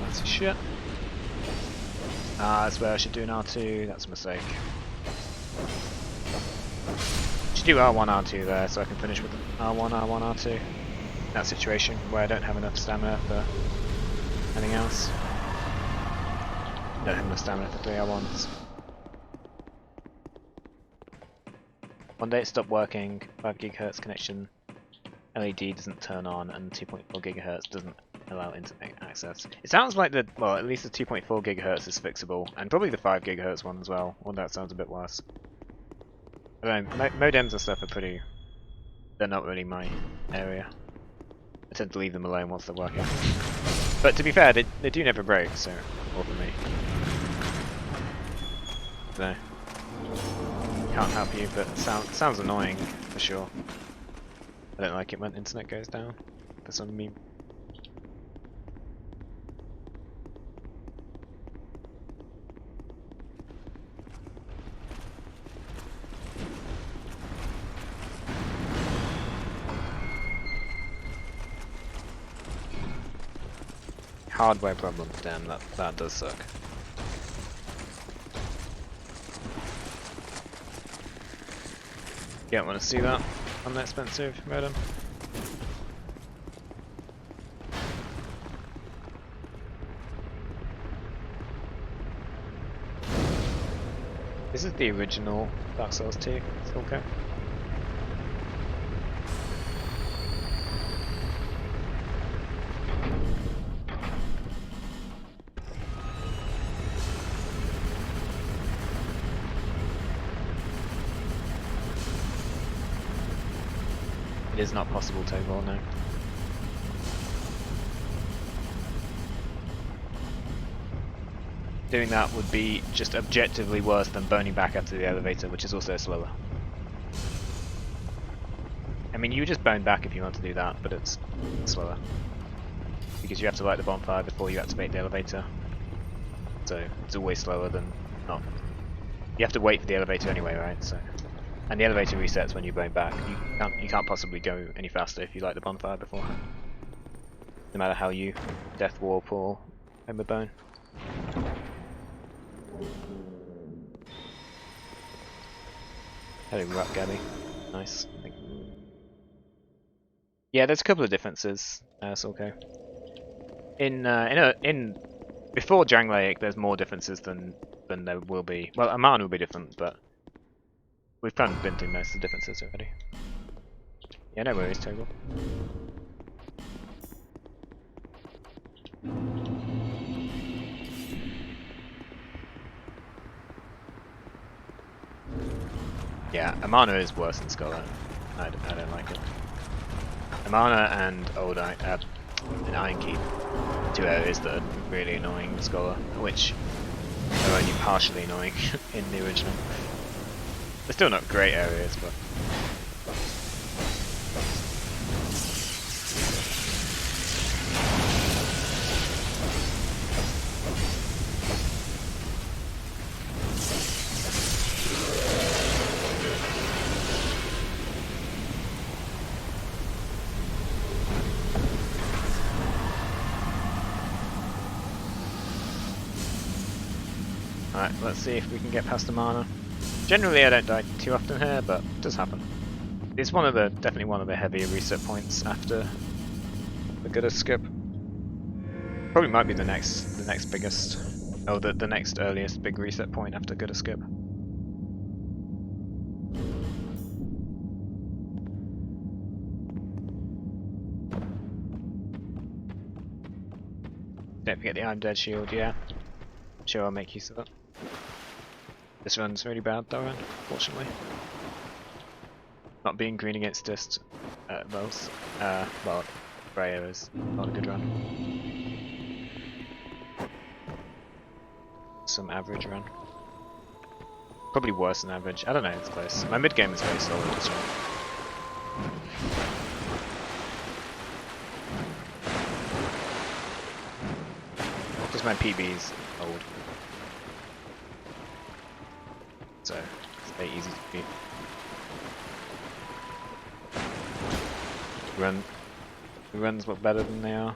That's a shit. Ah, that's where I should do an R2, that's a mistake. Should do R1, R2 there so I can finish with R1, R1, R2. That situation where I don't have enough stamina for anything else. Don't have enough stamina for 3 R1s. One day it stopped working, 5 GHz connection. LED doesn't turn on and 2.4 GHz doesn't allow internet access. It sounds like the, well, at least the 2.4 GHz is fixable, and probably the 5 GHz one as well, although that sounds a bit worse. I don't know, modems and stuff are pretty, they're not really my area. I tend to leave them alone once they're working. But to be fair, they do never break, so, more for me. So, can't help you, but it sounds annoying, for sure. I don't like it when internet goes down, for some meme. Hardware problems, damn, that does suck. You don't want to see that on the expensive modem. This is the original Dark Souls 2, okay. It is not possible to overall, no. Doing that would be just objectively worse than boning back after the elevator, which is also slower. I mean, you just bone back if you want to do that, but it's slower. Because you have to light the bonfire before you activate the elevator. So it's always slower than not. You have to wait for the elevator anyway, right? So, and the elevator resets when you bone back. You can't possibly go any faster if you light the bonfire beforehand. No matter how you death warp or Homer bone. Hello, Rock Gabby. Nice. Yeah, there's a couple of differences. That's okay. In before Drangleic, there's more differences than there will be. Well, Aman will be different, but we've kind of been through most of the differences already. Yeah, no worries, Toggle. Yeah, Amana is worse than Scholar. I don't like it. Amana and and Ironkeep, two areas that are really annoying in Scholar, which are only partially annoying in the original. They're still not great areas, but... Alright, let's see if we can get past Amana. Generally I don't die too often here, but it does happen. It's definitely one of the heavier reset points after A good skip. Probably might be the next biggest, oh the next earliest big reset point after good skip. Don't forget the I'm Dead shield, yeah. Sure, I'll make use of it. This run's really bad though, unfortunately. Not being green against dist most, well, Freya is not a good run. Some average run. Probably worse than average. I don't know, it's close. My mid game is very solid this run. Because my PB is old. So, it's very easy to beat. The runs look better than they are.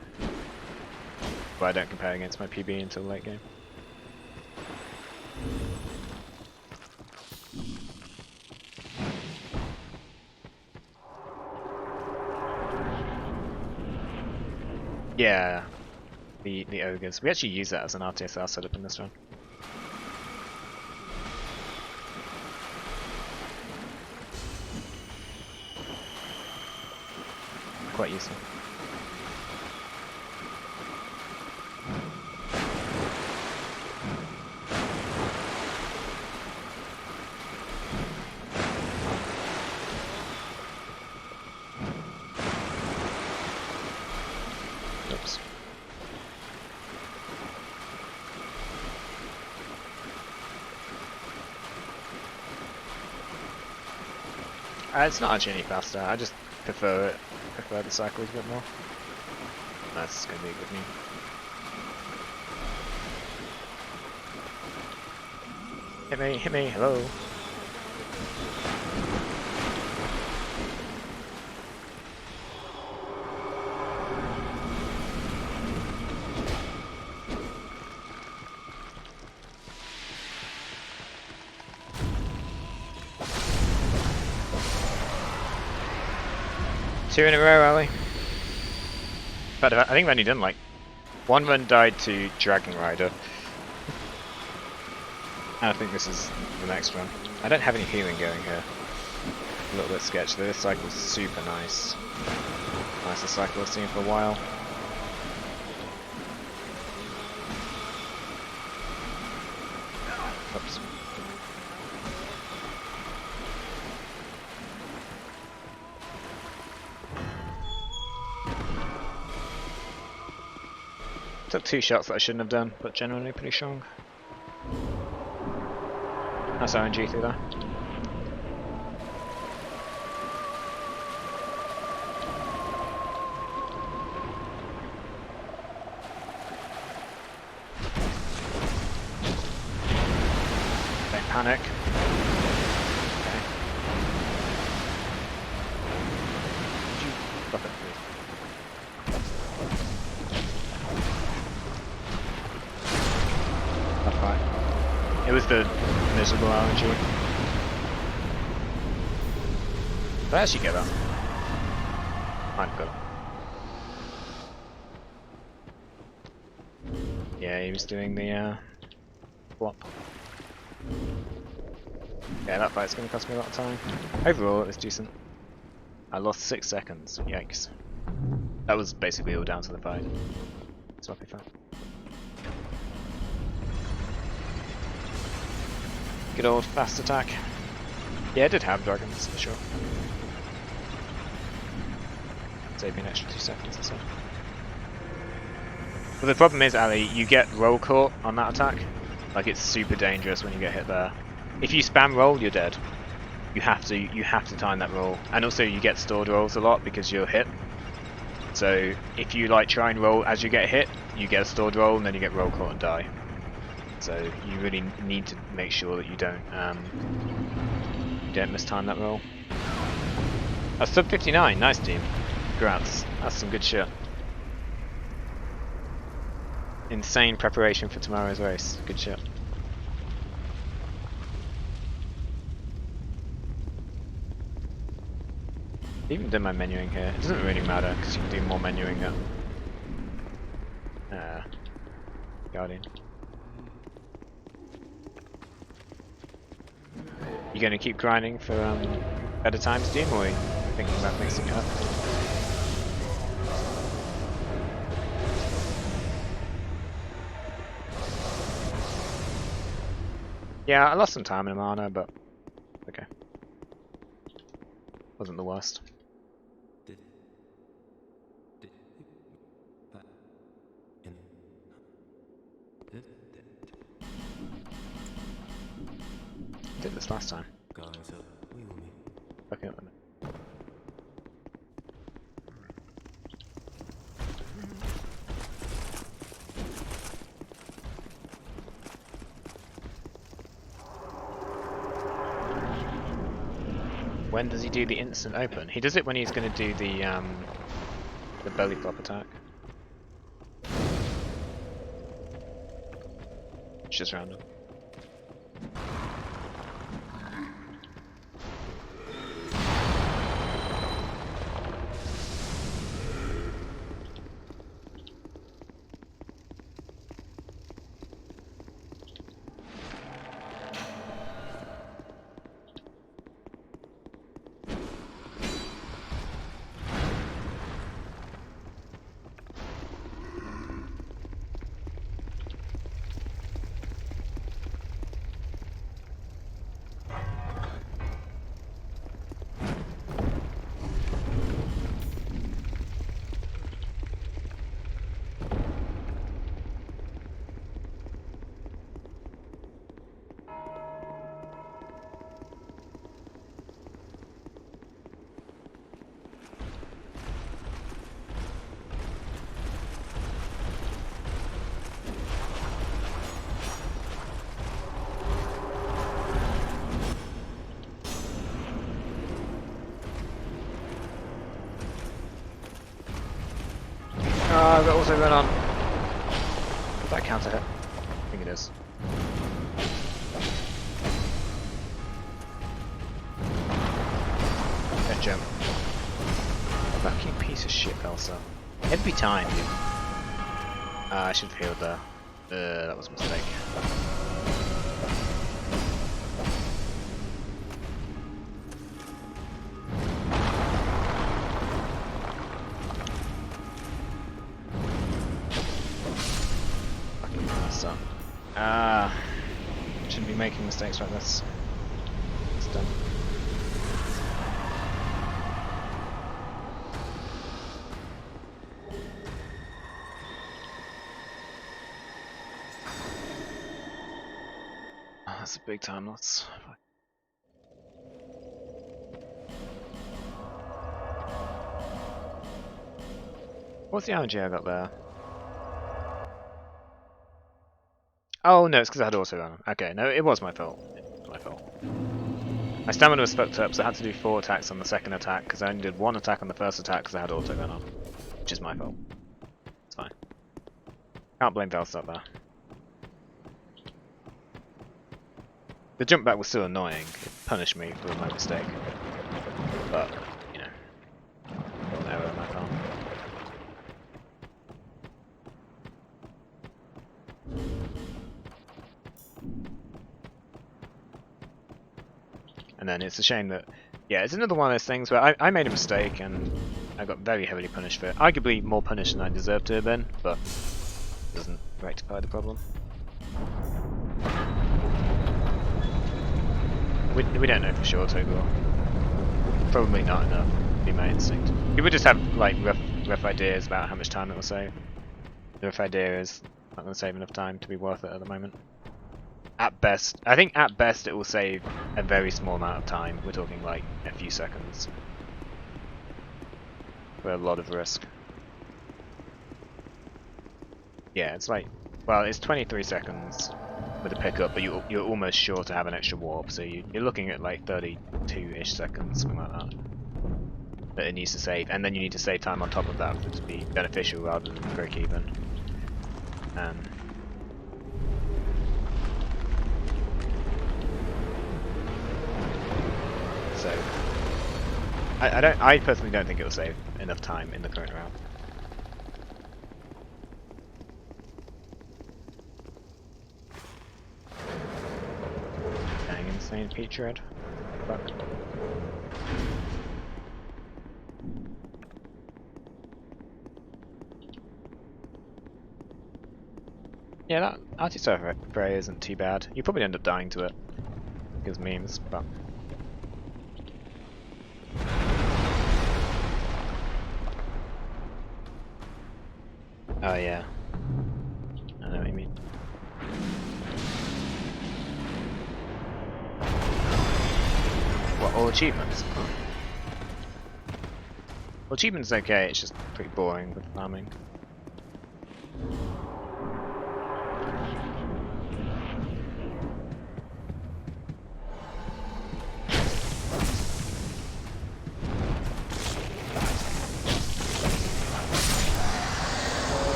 But I don't compare against my PB until late game. Yeah, the ogres. We actually use that as an RTSR setup in this run. Quite useful. Oops. It's not actually any faster. I just prefer the cycles a bit more. That's gonna be a good meme. Hit me, hello. Two in a row, are we? But I think I've only done like one run died to Dragon Rider. And I think this is the next one. I don't have any healing going here. A little bit sketchy. This cycle's super nice. Nicest cycle I've seen for a while. Oops. Took two shots that I shouldn't have done, but generally pretty strong. That's RNG through there. Don't panic. Okay. Could you stop it, please? That's right. It was the miserable RNG. Did I actually get that? Might have got it. Yeah, he was doing the flop. Yeah, that fight's going to cost me a lot of time. Overall, it was decent. I lost 6 seconds. Yikes. That was basically all down to the fight. Swappy fight. Good old fast attack. Yeah, I did have dragons for sure. Save me an extra 2 seconds or so. But the problem is, Ali, you get roll caught on that attack. Like, it's super dangerous when you get hit there. If you spam roll, you're dead. You have to time that roll. And also you get stored rolls a lot because you're hit. So if you like try and roll as you get hit, you get a stored roll and then you get roll caught and die. So you really need to make sure that you don't mistime that roll. That's sub 59, nice team. Congrats, that's some good shit. Insane preparation for tomorrow's race, good shit. Even did my menuing here. It doesn't really matter because you can do more menuing at Guardian. You gonna keep grinding for better times, Doom, or are you thinking about mixing it up? Yeah, I lost some time in mana, but okay. Wasn't the worst. Did this last time. Fucking up the When does he do the instant open? He does it when he's going to do the belly flop attack. It's just random. Oh, I've got also run on. Did that counter hit? I think it is. Don't jump. Fucking piece of shit, Elsa. Every time, dude. I should have healed there. That was a mistake. Shouldn't be making mistakes like this. It's done. Oh, that's a big time loss. What's the energy I got there? Oh no, it's because I had auto run. Okay, no, it was my fault. It was my fault. My stamina was fucked up, so I had to do 4 attacks on the second attack because I only did 1 attack on the first attack because I had auto run on, which is my fault. It's fine. Can't blame Velstop there. The jump back was still annoying. It punished me for my mistake, but you know, an error on my part. And then it's a shame that, yeah, it's another one of those things where I made a mistake and I got very heavily punished for it. Arguably more punished than I deserved to have been, but it doesn't rectify the problem. We don't know for sure, Togor. Probably not enough, would be my instinct. People just have like rough ideas about how much time it will save. The rough idea is not going to save enough time to be worth it at the moment. At best, I think at best it will save a very small amount of time. We're talking like a few seconds. For a lot of risk. Yeah, it's like, well, it's 23 seconds with a pickup, but you're almost sure to have an extra warp, so you're looking at like 32-ish seconds, something like that. That it needs to save, and then you need to save time on top of that for it to be beneficial rather than break even. So I personally don't think it will save enough time in the current round. Dang, insane peach red. Fuck. Yeah, that Artisaur Fray isn't too bad. You probably end up dying to it. Because memes, but... Oh yeah. I know what you mean. What, all achievements? Oh. Well, achievements okay, it's just pretty boring with farming.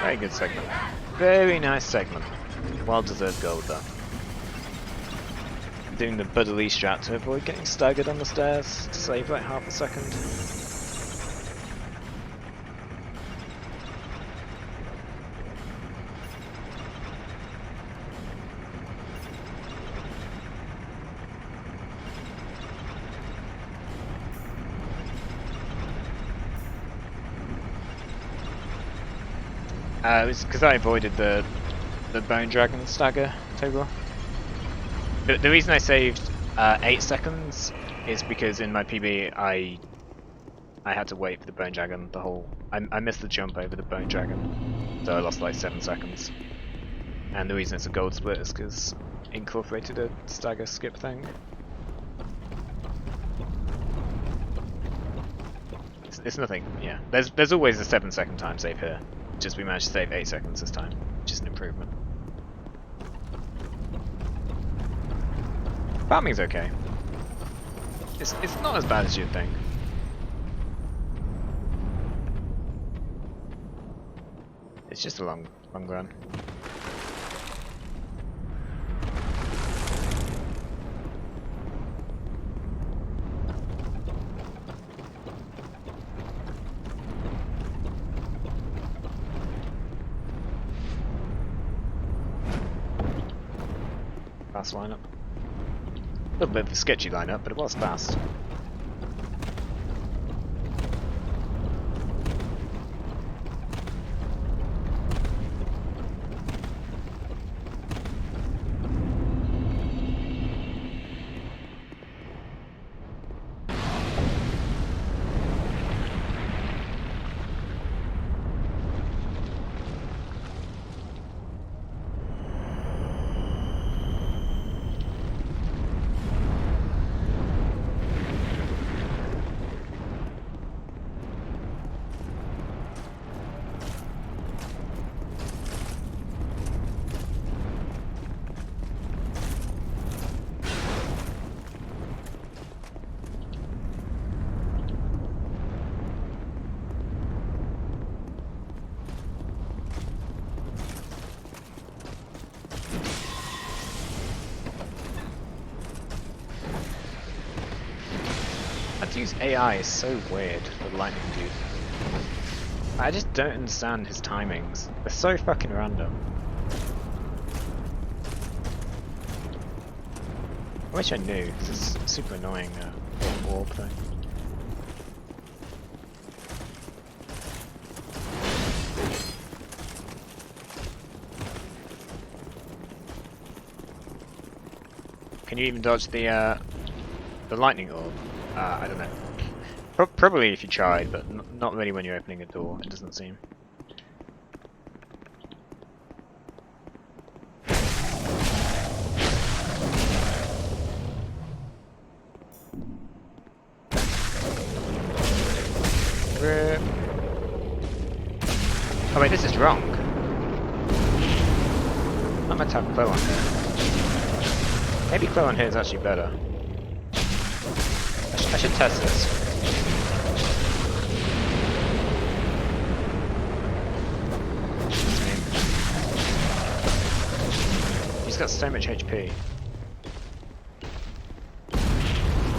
Very good segment. Very nice segment. Well deserved gold though. Doing the Buddy strat to avoid getting staggered on the stairs to save like half a second. It was because I avoided the Bone Dragon stagger toggle. The reason I saved 8 seconds is because in my PB I had to wait for the Bone Dragon the whole... I missed the jump over the Bone Dragon, so I lost like 7 seconds. And the reason it's a gold split is because it incorporated a stagger skip thing. It's nothing, yeah. There's always a 7-second time save here. Just we managed to save 8 seconds this time, which is an improvement. Farming's okay. It's not as bad as you'd think. It's just a long run. Fast lineup. A little bit of a sketchy lineup, but it was fast. To use AI is so weird for Lightning Dude. I just don't understand his timings. They're so fucking random. I wish I knew, because it's super annoying warp thing. Can you even dodge the lightning orb? I don't know. Probably if you tried, but not really when you're opening a door, it doesn't seem. Rip. Oh wait, this is wrong. I'm meant to have Clo on here. Maybe Clo on here is actually better. I should test this. He's got so much HP.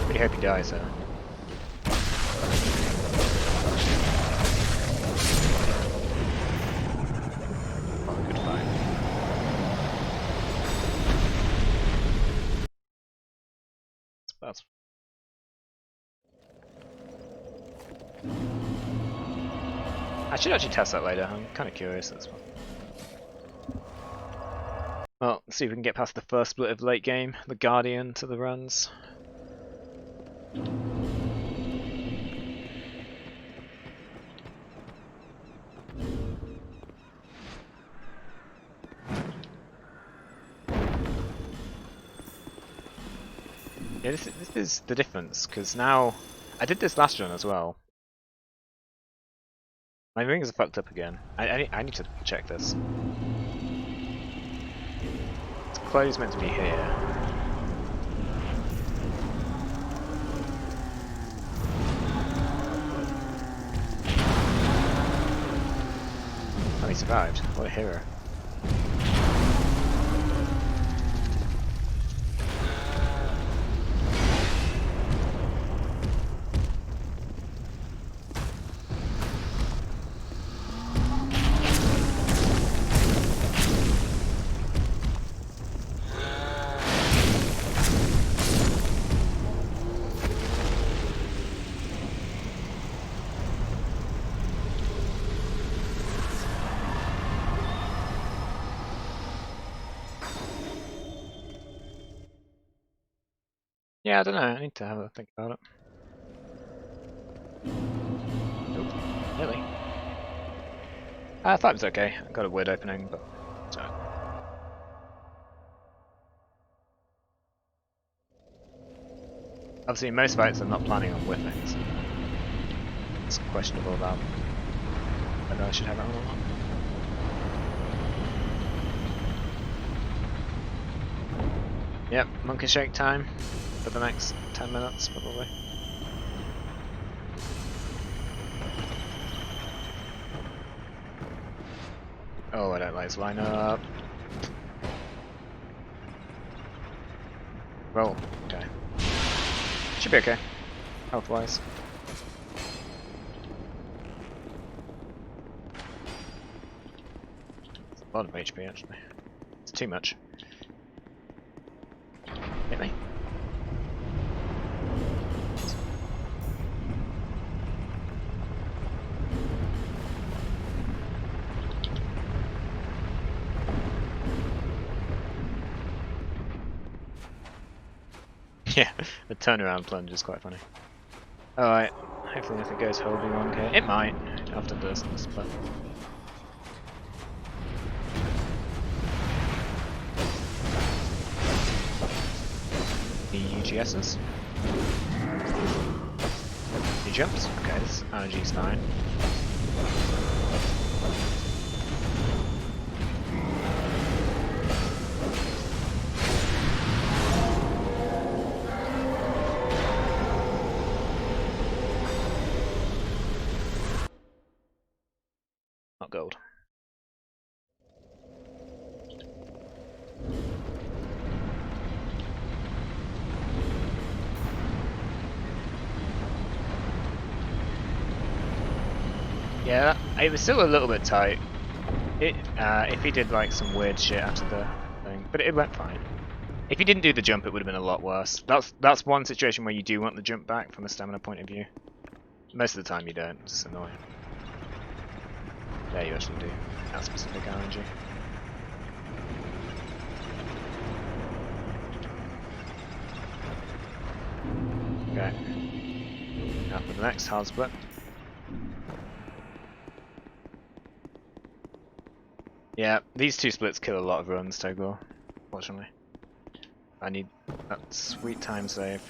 Really hope he dies though. Oh, good fight. That's I should actually test that later. I'm kind of curious at this one. Well, let's see if we can get past the first split of late game, the Guardian to the runs. Yeah, this is the difference, because now, I did this last run as well. My rings are fucked up again. I need to check this. Chloe's meant to be here. Oh, he survived. What a hero. Yeah, I don't know. I need to have a think about it. Nope. Really? I thought it was okay. I got a weird opening, but so. Obviously, in most fights I'm not planning on whiffing, so it's questionable about whether I should have it on or not. Yep, monkey shake time for the next 10 minutes probably. Oh, I don't like this lineup. Roll. Okay. Should be okay, health wise. It's a lot of HP actually. It's too much. Hit me. Yeah, the turnaround plunge is quite funny. Alright, hopefully nothing goes horribly wrong here. It might, after this, but... The UGSs. He jumps. Okay, this energy's fine. Not gold. Yeah, it was still a little bit tight. If he did like some weird shit after the thing, but it went fine. If he didn't do the jump, it would have been a lot worse. That's one situation where you do want the jump back from a stamina point of view. Most of the time you don't. It's just annoying. There you actually do. That specific RNG. Okay. Now for the next hard split. Yeah, these two splits kill a lot of runs, Togor, fortunately. I need that sweet time save.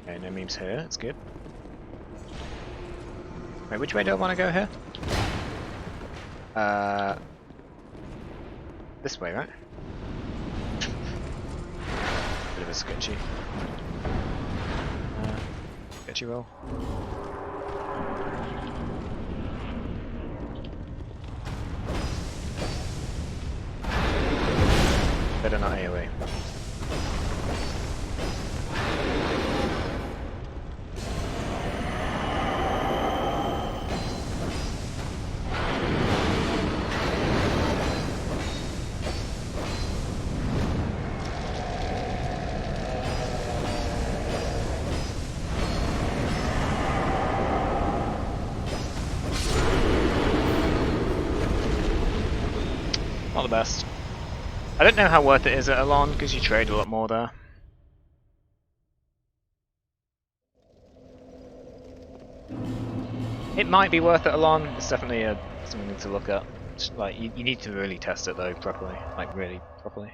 Okay, no memes here, that's good. Wait, which way do I want to go here? This way, right? Bit of a sketchy. Bet you will. Better not AoE. Not the best. I don't know how worth it is at Alon because you trade a lot more there. It might be worth it Alon. It's definitely something to look at. Like you need to really test it though properly, like really properly.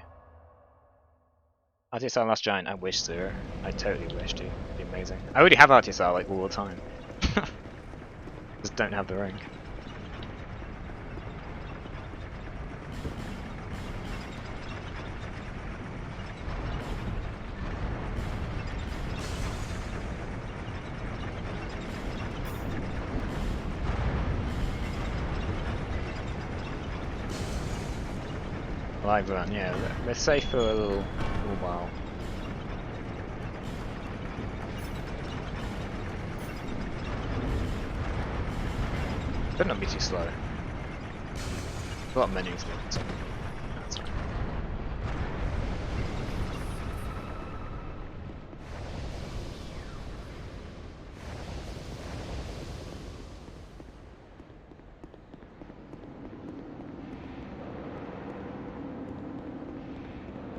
RTSR Last Giant, I wish Zero. I totally wish, dude. It'd be amazing. I already have RTSR like all the time. Just don't have the rank. Live run, yeah. They're safe for a little while. Better not be too slow. A lot of menus there. So that's fine.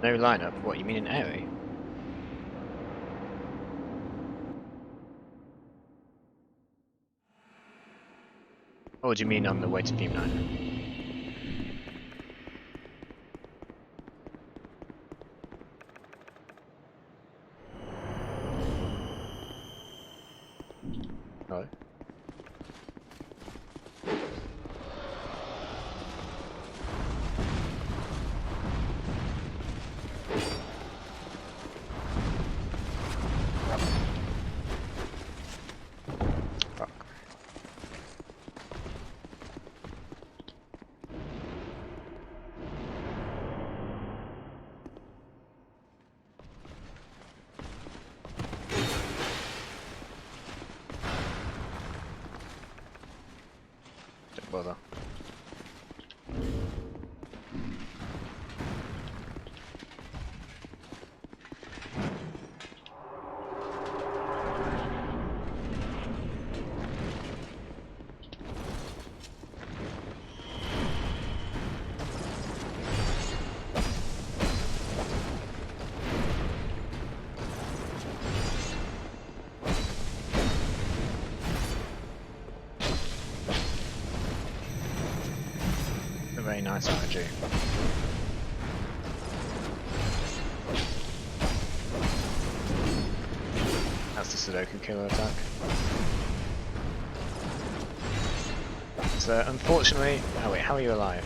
No lineup? What, you mean in AoE? Or do you mean on the way to Beam 9? Hello? Fuck. Don't bother. A very nice RNG. That's the Sudoku killer attack. So unfortunately, oh wait, how are you alive?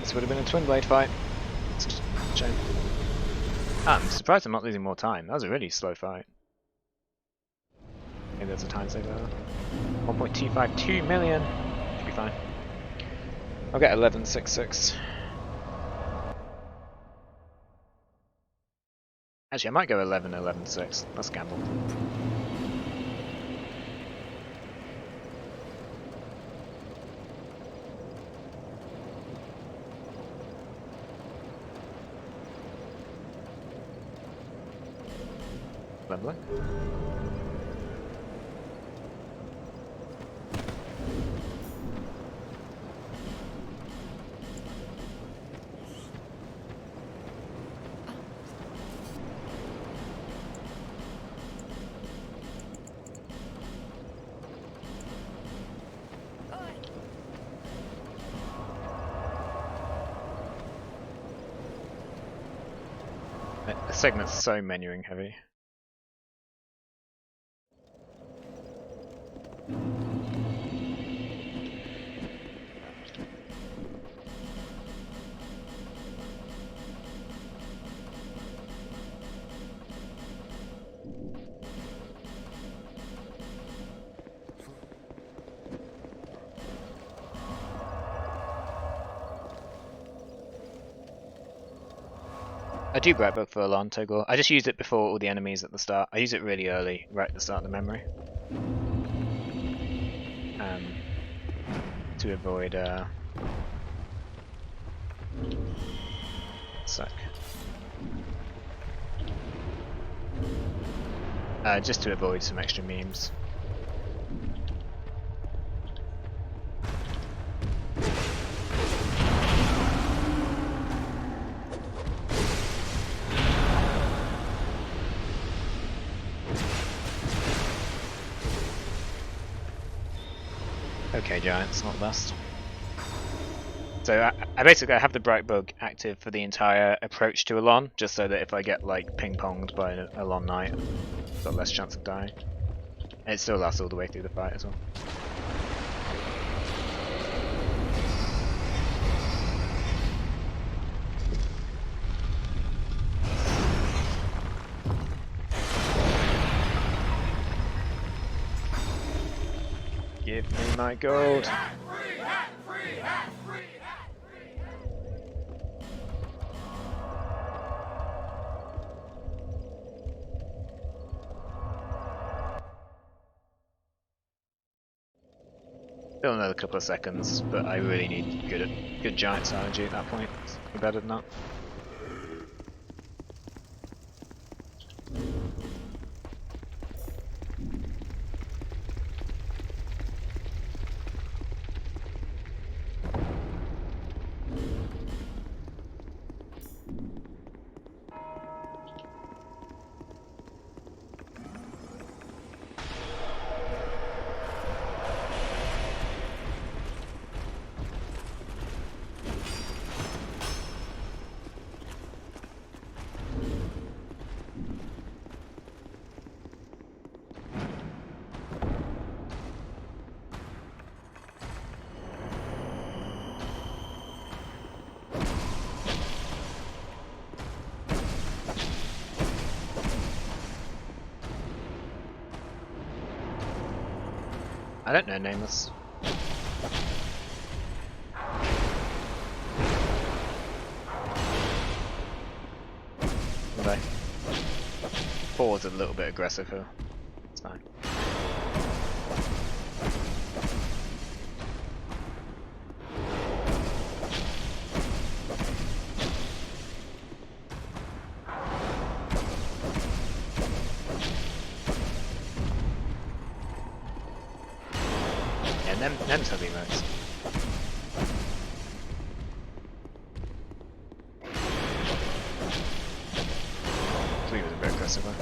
This would have been a twin blade fight. It's just a shame. I'm surprised I'm not losing more time. That was a really slow fight. Maybe there's a time saver. 1.252 million. Should be fine. I'll get 1166. Actually, I might go 11-11-6. Let's gamble. Leveling. The segment's so menuing heavy. I do Bright Book for Alon Togor. I just use it before all the enemies at the start. I use it really early, right at the start of the memory. To avoid suck. Just to avoid some extra memes. Okay, Giants, not the best. So I basically have the Bright Bug active for the entire approach to Alon, just so that if I get like ping-ponged by an Alon Knight, I've got less chance of dying. And it still lasts all the way through the fight as well. Give me my gold. Still another couple of seconds, but I really need good giant synergy at that point. Be better than that. I don't know Nameless. Would I? 4 is a little bit aggressive here. It's fine. Them's heavy emotes. 3 was a bit aggressive one.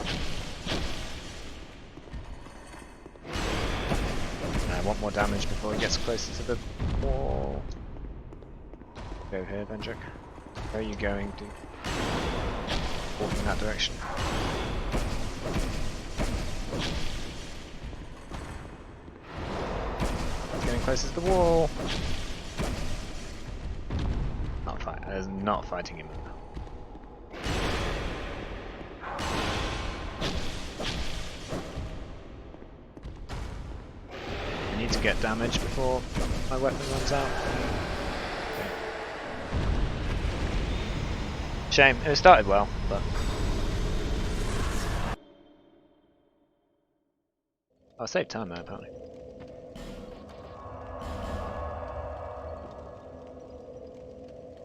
I want more damage before he gets closer to the wall. Go here, Vendrick. Where are you going to? Walk in that direction. Getting closer to the wall. Not fight. There's not fighting him. I need to get damage before my weapon runs out. Okay. Shame. It started well, but I'll save time there apparently.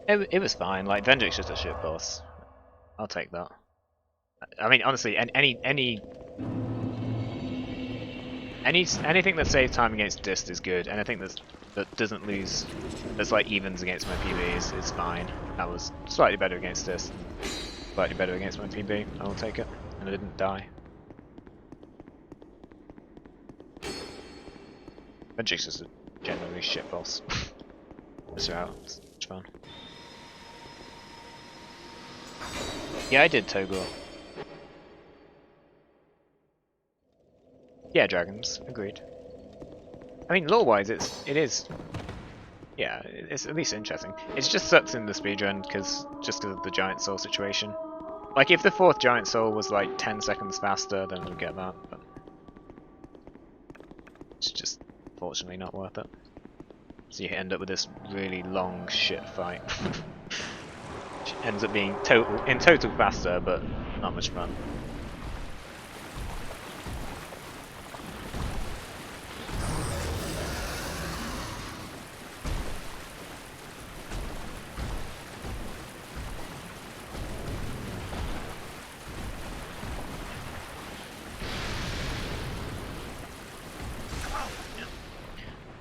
It was fine. Like Vendrick's just a shit boss. I'll take that. I mean, honestly, anything that saves time against Dist is good. Anything that doesn't lose, that's like evens against my PB is fine. That was slightly better against Dist, slightly better against my PB. I will take it, and I didn't die. Vendrick's just a generally shit boss. Miss her out. It's fun. Yeah, I did Togor. Yeah, dragons. Agreed. I mean, lore-wise, it's at least interesting. It just sucks in the speedrun because of the giant soul situation. Like, if the 4th giant soul was like 10 seconds faster, then we'd get that. But it's just fortunately not worth it. So you end up with this really long shit fight. which ends up being total faster, but not much fun.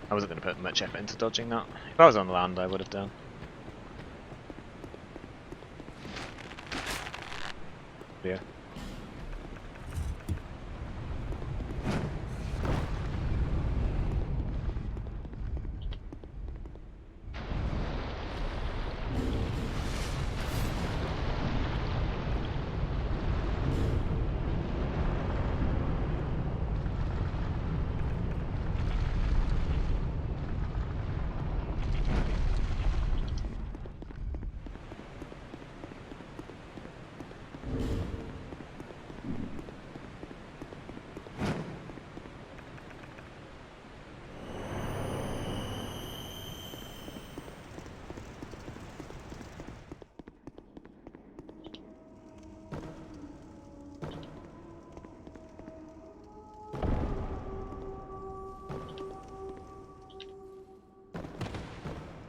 I wasn't going to put much effort into dodging that. If I was on land, I would have done. Yeah.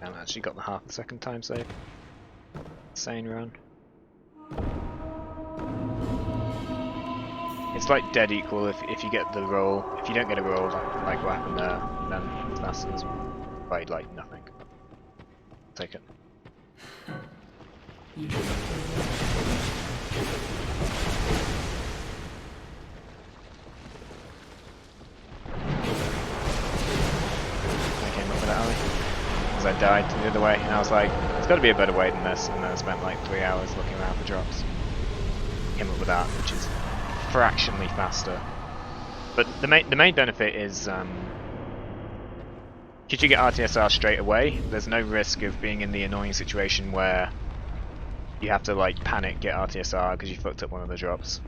I actually got the half a second time save. Insane run. It's like dead equal if you get the roll. If you don't get a roll, like what happened there, then it's fast as by like nothing. Take it. I came up with that alley. Because I died the other way, and I was like, there's got to be a better way than this, and then I spent like 3 hours looking around for drops. Came up with that, which is fractionally faster. But the main benefit is, could you get RTSR straight away, there's no risk of being in the annoying situation where you have to like panic get RTSR because you fucked up one of the drops.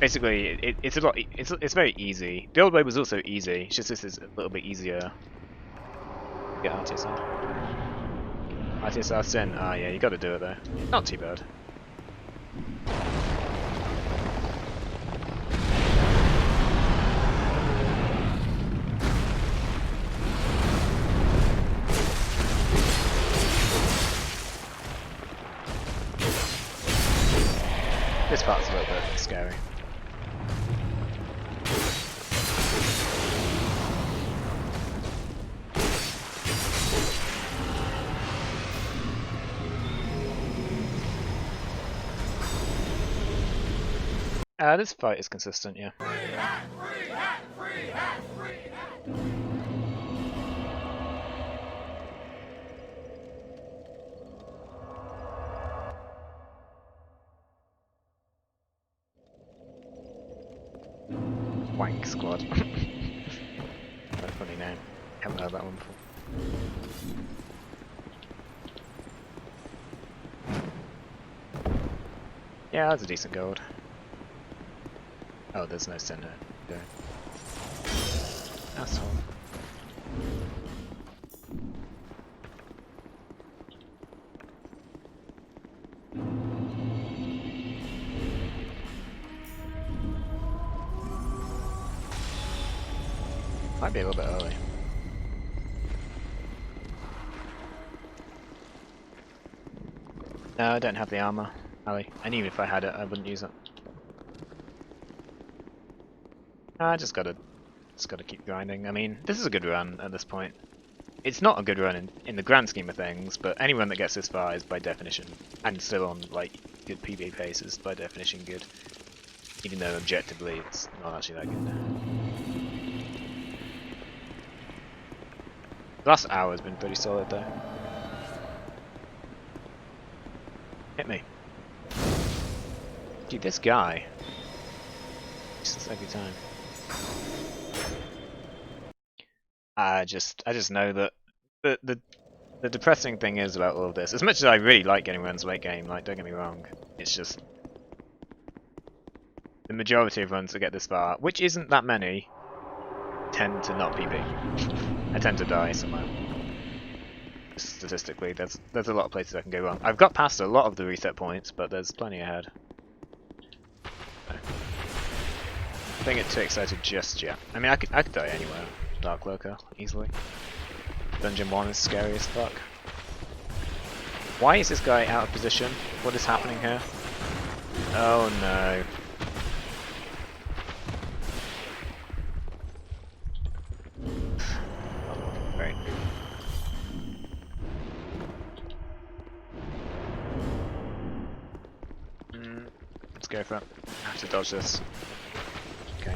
Basically, it's very easy. The old way was also easy. It's just this is a little bit easier to get RTSR. RTSR Sin. Ah, yeah, you got to do it though. Not too bad. This part's a little bit scary. This fight is consistent, yeah. Wank Squad. What a funny name. Haven't heard that one before. Yeah, that's a decent gold. Oh, there's no center. Okay. Asshole. Might be a little bit early. No, I don't have the armor, Ali. And even if I had it, I wouldn't use it. I just gotta keep grinding. I mean, this is a good run at this point. It's not a good run in the grand scheme of things, but any run that gets this far is by definition, and still on like good PB pace is by definition good. Even though objectively it's not actually that good. The last hour has been pretty solid though. Hit me. Dude, this guy. Just every time. I just know that the depressing thing is about all of this. As much as I really like getting runs late game, like don't get me wrong, it's just the majority of runs that get this far, which isn't that many, tend to not PB. I tend to die somehow. statistically, there's a lot of places I can go wrong. I've got past a lot of the reset points, but there's plenty ahead. Don't get too excited just yet. I mean, I could die anywhere. Dark Lurker, easily. Dungeon 1 is scary as fuck. Why is this guy out of position? What is happening here? Oh no. Great. Let's go for it. I have to dodge this. Okay.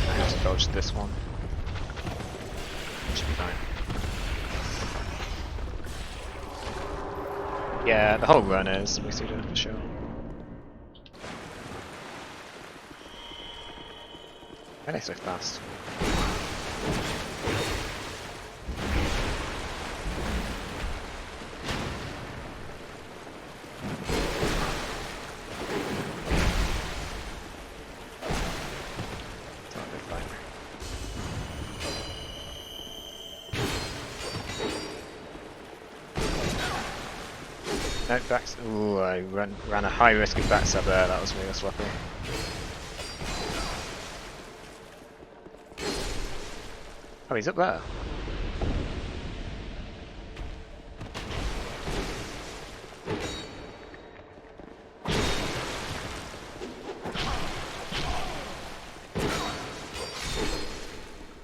I have to dodge this one. Should be fine. Yeah, the whole run is. We see it for sure. Why are they so fast? No, backs. Ooh, I ran a high risk of backstab there, that was really sloppy. Oh, he's up there.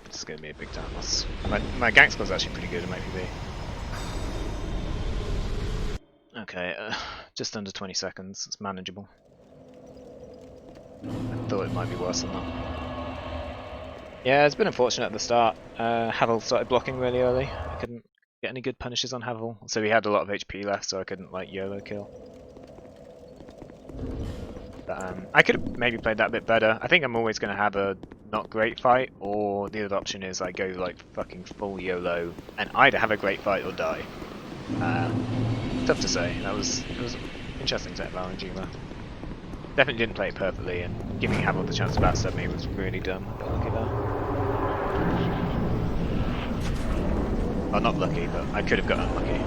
This is gonna be a big time loss. My gank squad's actually pretty good in my PB. Okay, just under 20 seconds, it's manageable. I thought it might be worse than that. Yeah, it's been unfortunate at the start. Havel started blocking really early. I couldn't get any good punishes on Havel, so he had a lot of HP left, so I couldn't like YOLO kill. But I could have maybe played that a bit better. I think I'm always going to have a not great fight, or the other option is I go like fucking full YOLO and either have a great fight or die. Tough to say. It was an interesting set of RNG there. Definitely didn't play it perfectly, and giving Havel the chance to backstab me was really dumb. Got lucky there. Well, not lucky, but I could have got unlucky.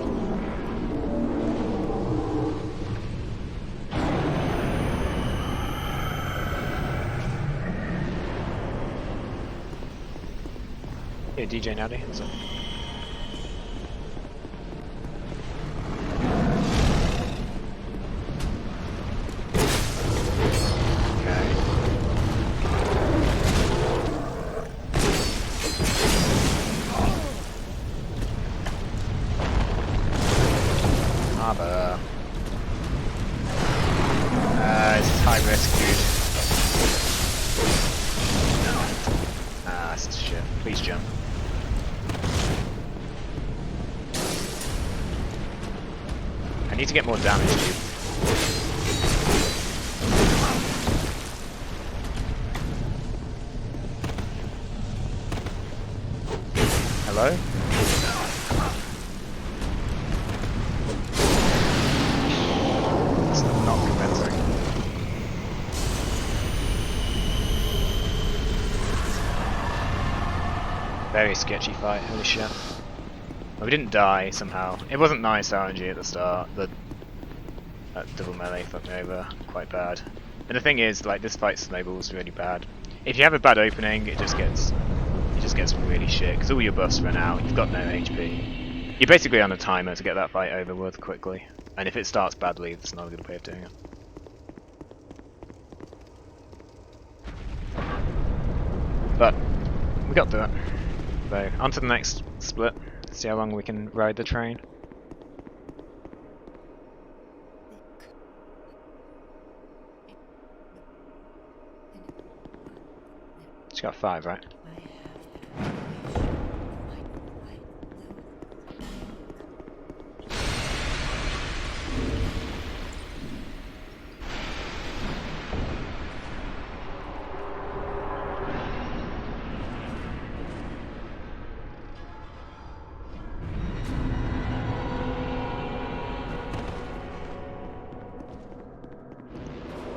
Yeah, DJ Nowdy, what's up? It's high risk, dude. That's shit. Please jump. I need to get more damage, dude. Hello? It's not convincing. Very sketchy fight, holy shit. Well, we didn't die somehow. It wasn't nice RNG at the start. That double melee fucked me over quite bad. And the thing is, like, this fight snowballs really bad. If you have a bad opening, it just gets really shit, because all your buffs run out, you've got no HP. You're basically on a timer to get that fight over with quickly. And if it starts badly, it's not a good way of doing it. But we got through it. So, on to the next split. See how long we can ride the train. She got 5, right?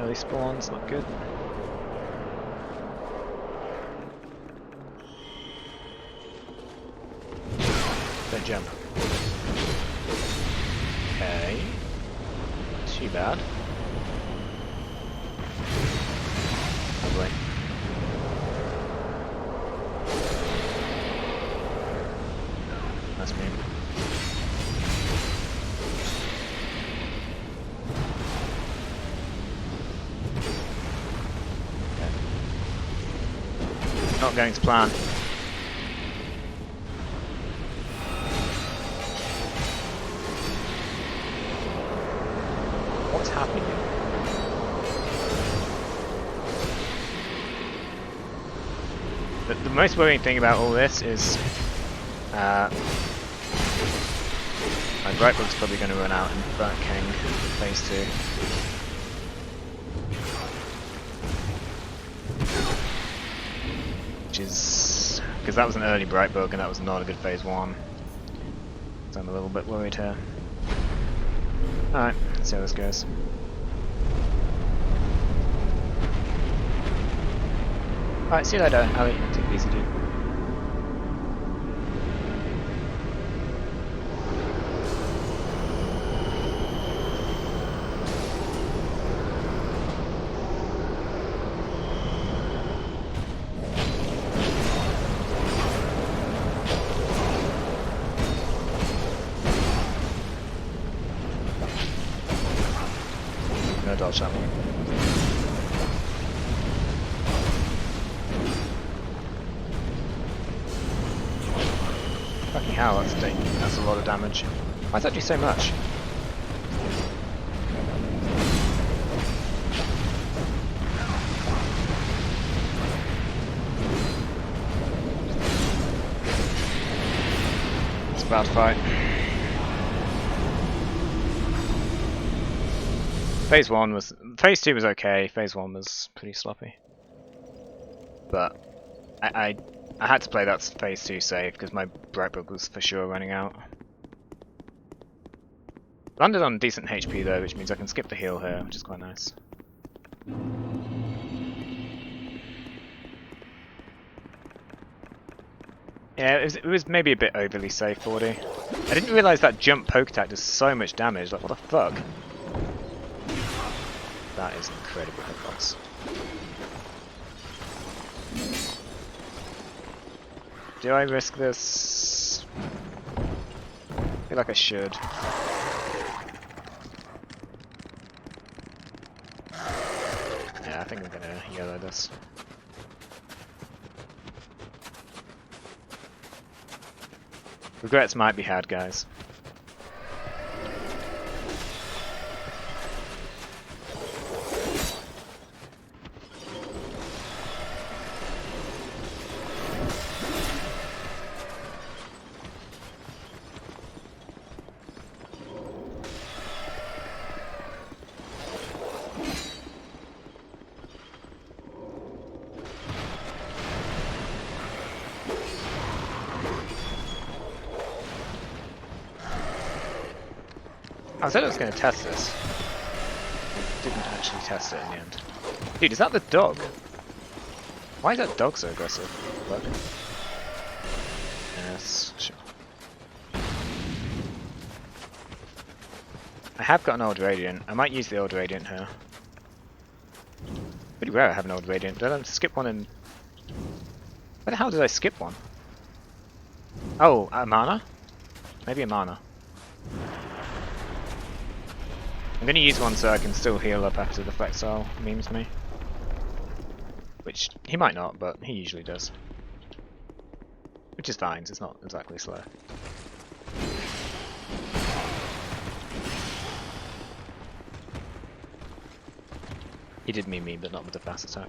Early spawns, not good. Don't jump. Okay. Too bad. Lovely. That's me. Okay. Not going to plan. What's happening here? The most worrying thing about all this is my Brightbug's probably going to run out in Burnt King phase 2. Which is because that was an early Brightbug and that was not a good phase 1. So I'm a little bit worried here. Alright, let's see how this goes. Alright, see you later, Ali. Take it easy, dude. No dodge that one. Fucking hell, that's a lot of damage. Why does that do so much? It's a bad fight. Phase 2 was okay, phase 1 was pretty sloppy. But I had to play that phase 2 save because my Brightbug was for sure running out. Landed on decent HP though, which means I can skip the heal here, which is quite nice. Yeah, it was maybe a bit overly safe 40. I didn't realise that jump poke attack does so much damage, like what the fuck? That is incredible hitbox. Do I risk this? I feel like I should. Yeah, I think I'm gonna yellow this. Regrets might be had, guys. I said I was going to test this. Didn't actually test it in the end. Dude, is that the dog? Why is that dog so aggressive? Look. Yes, sure. I have got an old Radiant. I might use the old Radiant here. Pretty rare I have an old Radiant. Did I skip one in... Where the hell did I skip one? Oh, a mana? Maybe a mana. I'm going to use one so I can still heal up after the Flexile memes me. Which, he might not, but he usually does. Which is fine, it's not exactly slow. He did meme me, but not with the fast attack.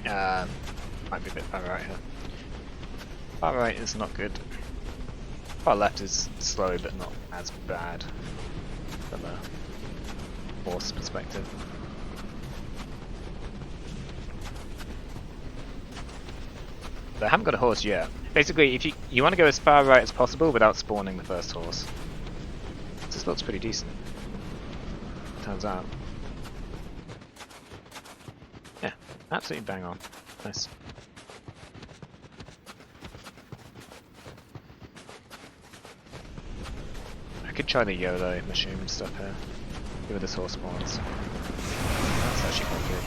Might be a bit far right here. Far right is not good. Far left is slow but not as bad from a horse perspective. But I haven't got a horse yet. Basically, if you want to go as far right as possible without spawning the first horse. This looks pretty decent. Turns out. Yeah, absolutely bang on. Nice. I could try the YOLO mushroom stuff here. See where this horse spawns. That's actually quite good.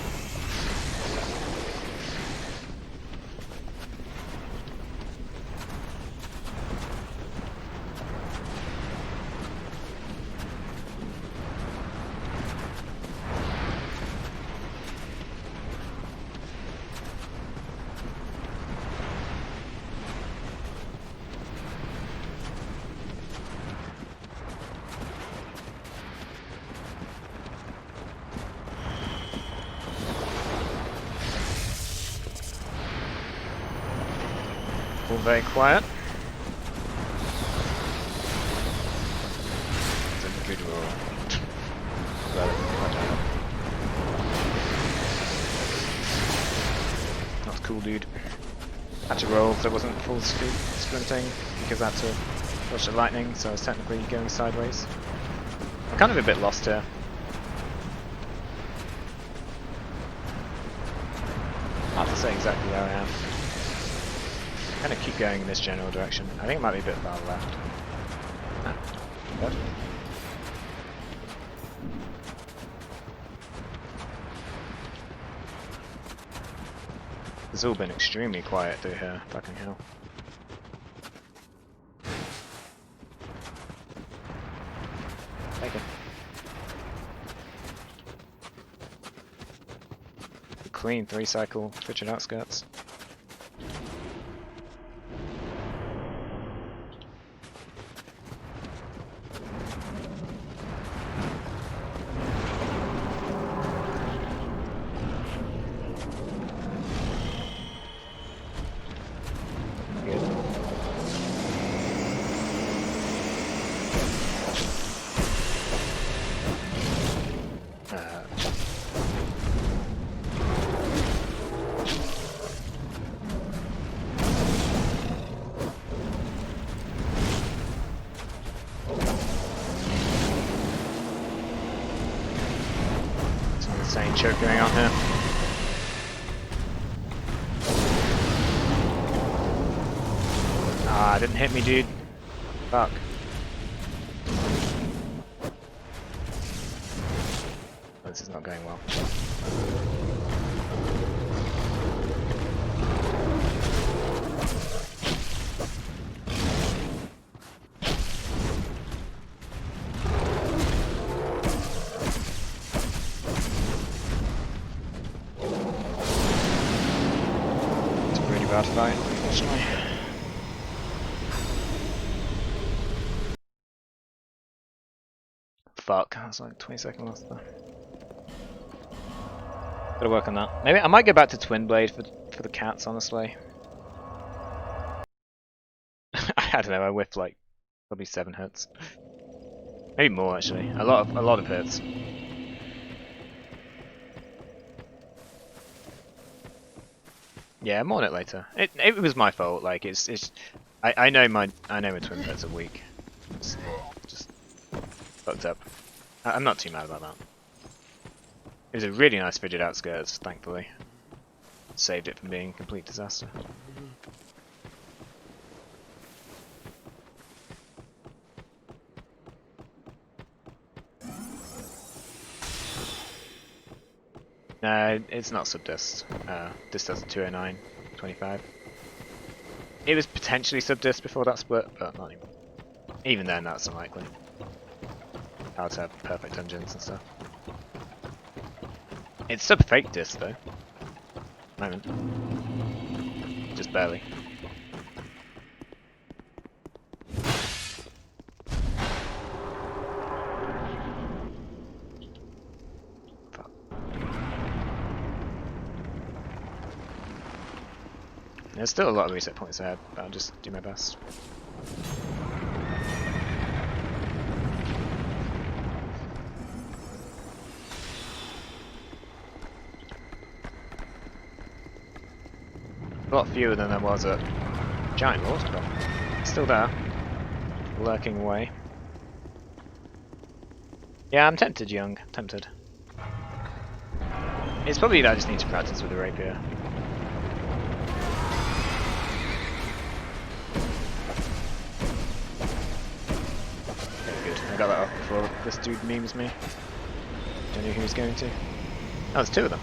All very quiet. It's a good roll. That's cool, dude. Had to roll so it wasn't full sprinting because I had to dodge the lightning, so I was technically going sideways. I'm kind of a bit lost here. Hard to say exactly where I am. I'm gonna keep going in this general direction. I think it might be a bit far left. Ah, good. It's all been extremely quiet through here, fucking hell. Take it. Clean 3-cycle Pritchard outskirts. Insane choke going on here. Ah, didn't hit me, dude. Fuck. Oh, this is not going well. Bad fight, unfortunately. Fuck, that's like 20 seconds left there. Gotta work on that. Maybe I might go back to Twin Blade for the cats, honestly. I don't know, I whiffed like probably 7 hits. Maybe more actually. A lot of hits. Yeah, more on it later. It was my fault. Like I know my twin pets are weak. It's just fucked up. I'm not too mad about that. It was a really nice Frigid outskirts, thankfully. Saved it from being a complete disaster. No, it's not subdist. This does a 209.25. It was potentially subdist before that split, but not anymore. Even then, that's unlikely. How to have perfect dungeons and stuff. It's sub fake disc though. Moment. Just barely. There's still a lot of reset points ahead, but I'll just do my best. A lot fewer than there was at Giant Wars, but still there. Lurking away. Yeah, I'm tempted, Young. Tempted. It's probably that I just need to practice with the rapier. Okay, good. I got that off before this dude memes me. Don't know who he's going to. Oh, there's two of them.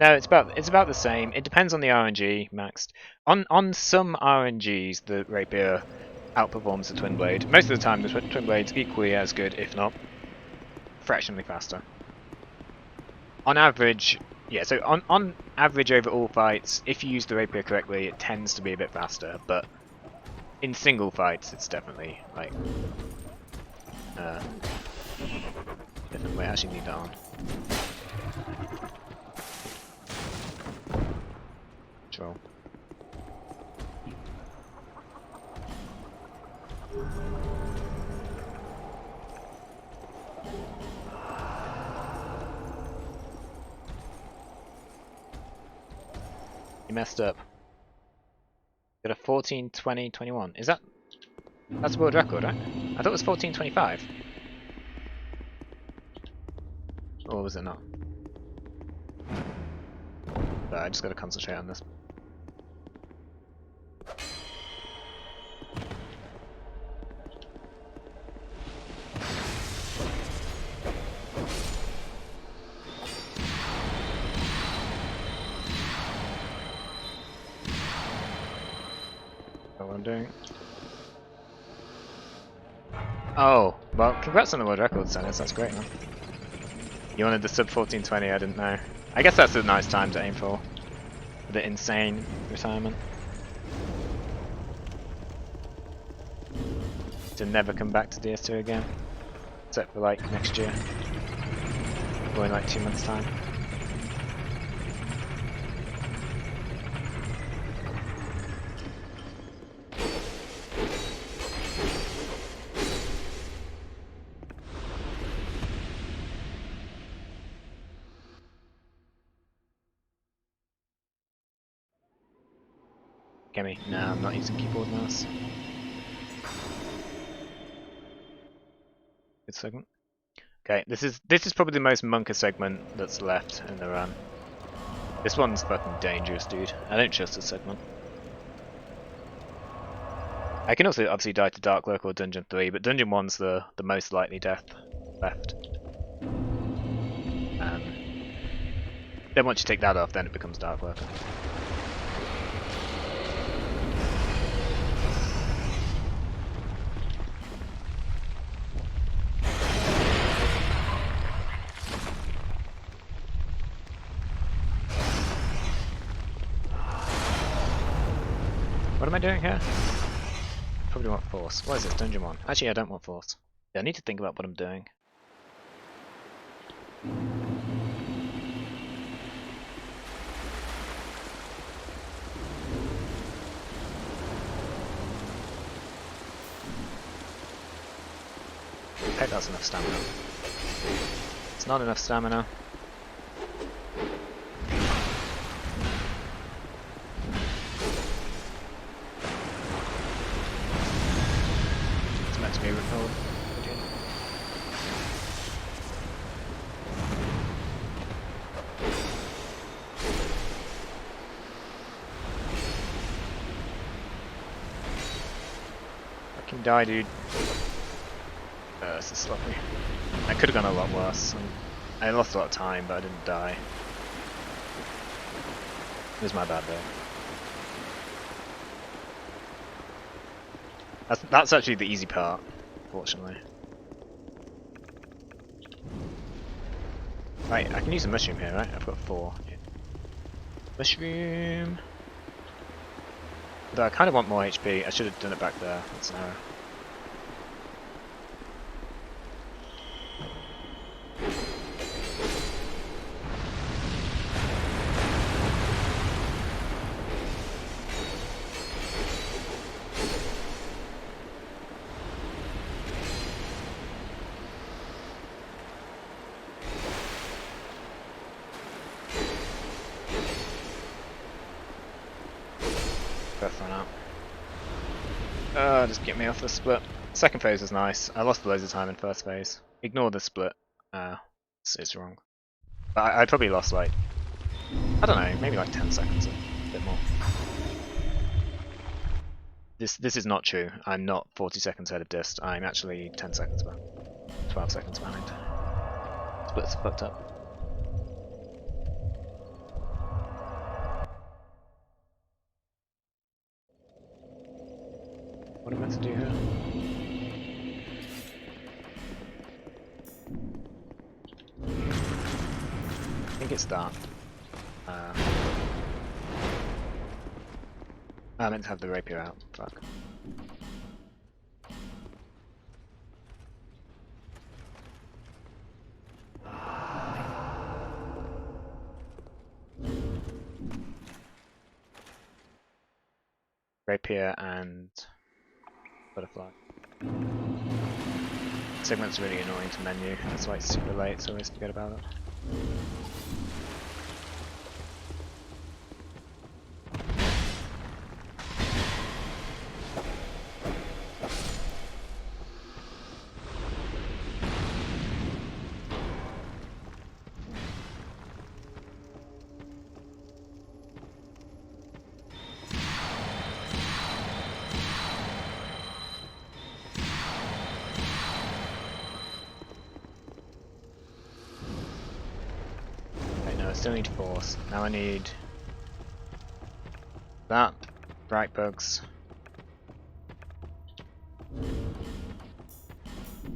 No, it's about the same. It depends on the RNG maxed. On some RNGs, the rapier outperforms the twin blade. Most of the time, the twin blade's equally as good, if not fractionally faster. On average, yeah. So on average over all fights, if you use the rapier correctly, it tends to be a bit faster. But in single fights, it's definitely like different. Wait, I actually need that on. Control. You messed up. Got a 14, 20, 21. Is that's a world record, right? I thought it was 14, 25. Or was it not? But I just gotta concentrate on this. What I'm doing. Oh, well, congrats on the world record, Sennis. That's great, man. You wanted the sub 1420, I didn't know. I guess that's a nice time to aim for. The insane retirement. To never come back to DS2 again. Except for like next year. Or in like 2 months' time. Get me? No, I'm not using keyboard mouse. Good segment. Okay, this is probably the most Monka segment that's left in the run. This one's fucking dangerous, dude. I don't trust this segment. I can also obviously die to Dark Lurk or Dungeon 3, but Dungeon 1's the most likely death left. Then once you take that off, then it becomes Dark Lurker. What am I doing here? Probably want Force. What is this? Dungeon 1. Actually, I don't want Force. Yeah, I need to think about what I'm doing. I hope that's enough stamina. It's not enough stamina. It's meant to be recalled. Fucking die, dude. This is sloppy. I could have gone a lot worse. I lost a lot of time, but I didn't die. It was my bad though. That's actually the easy part, fortunately. Right, I can use a mushroom here, right? I've got 4. Mushroom. Though I kind of want more HP. I should have done it back there. That's an error. First one out. Just get me off the split. Second phase was nice. I lost loads of time in first phase. Ignore the split. It's wrong. But I probably lost like, I don't know, maybe like 10 seconds, a bit more. This is not true. I'm not 40 seconds ahead of Dist. I'm actually 10 seconds behind. 12 seconds behind. Split's fucked up. What am I meant to do here? I think it's that. I meant to have the rapier out. Fuck. Rapier and butterfly. Segment's really annoying to menu, that's why it's super late, so I always forget about it. I still need force. Now I need that, bright bugs,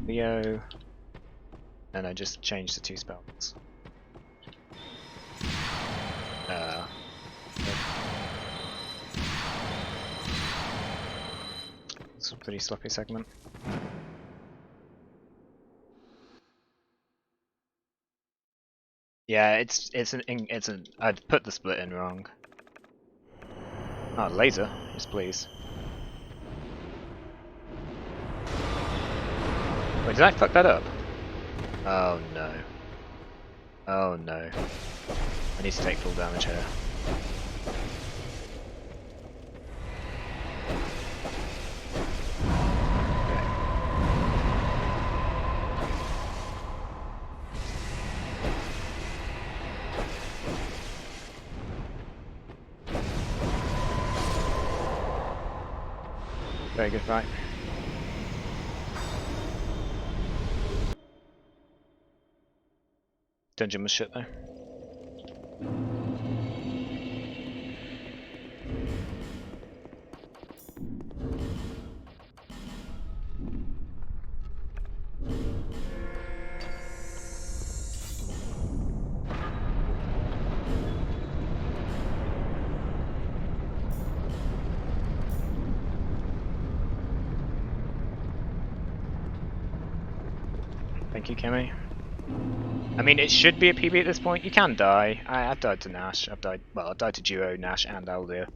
Leo, and I just changed the 2 spells. It's a pretty sloppy segment. Yeah, I'd put the split in wrong. Oh, laser, yes please. Wait, did I fuck that up? Oh no. Oh no. I need to take full damage here. Very good fight. Dungeon was shit though. Thank you, Kimmy. I mean, it should be a PB at this point. You can die. I've died to Nash. I've died to Duo, Nash, and Aldir.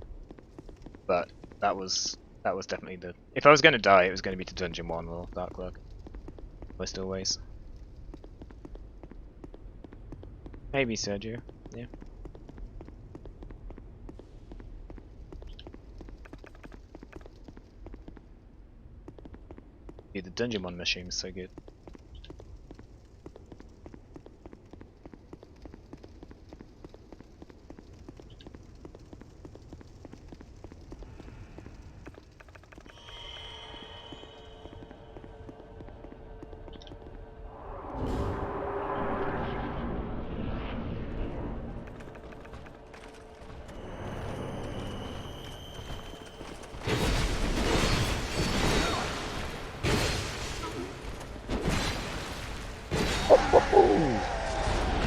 But that was definitely the. If I was going to die, it was going to be to Dungeon 1 or Dark Clerk. Most always. Maybe Sergio. Yeah. Yeah, the Dungeon 1 machine is so good.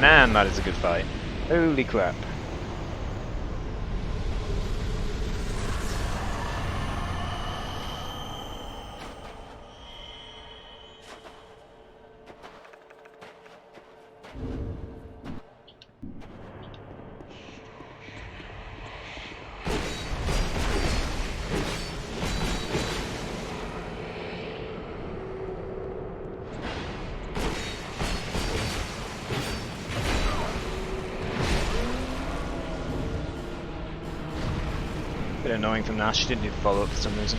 Man, that is a good fight. Holy crap. bit annoying from Nash. She didn't do the follow-up for some reason.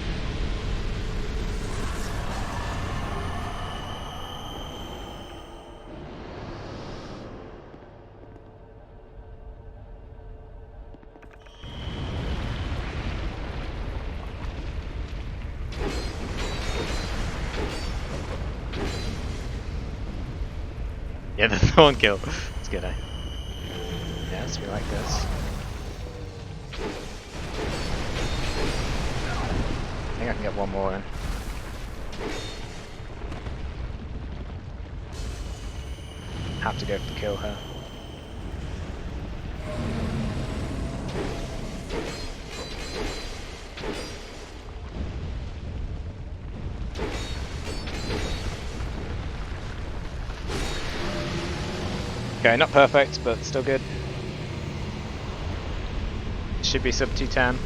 Yeah, the thorn kill. It's good, eh? Yes, we like this. I think I can get one more in. Have to go to kill her. Okay, not perfect, but still good. Should be sub 210.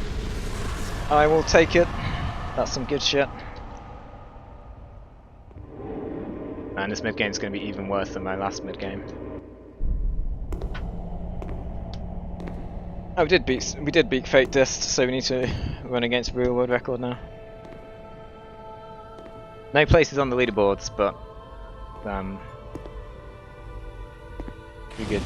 I will take it. That's some good shit. And this mid game is going to be even worse than my last mid game. Oh, we did beat Fate Dist, so we need to run against real world record now. No places on the leaderboards, but be good.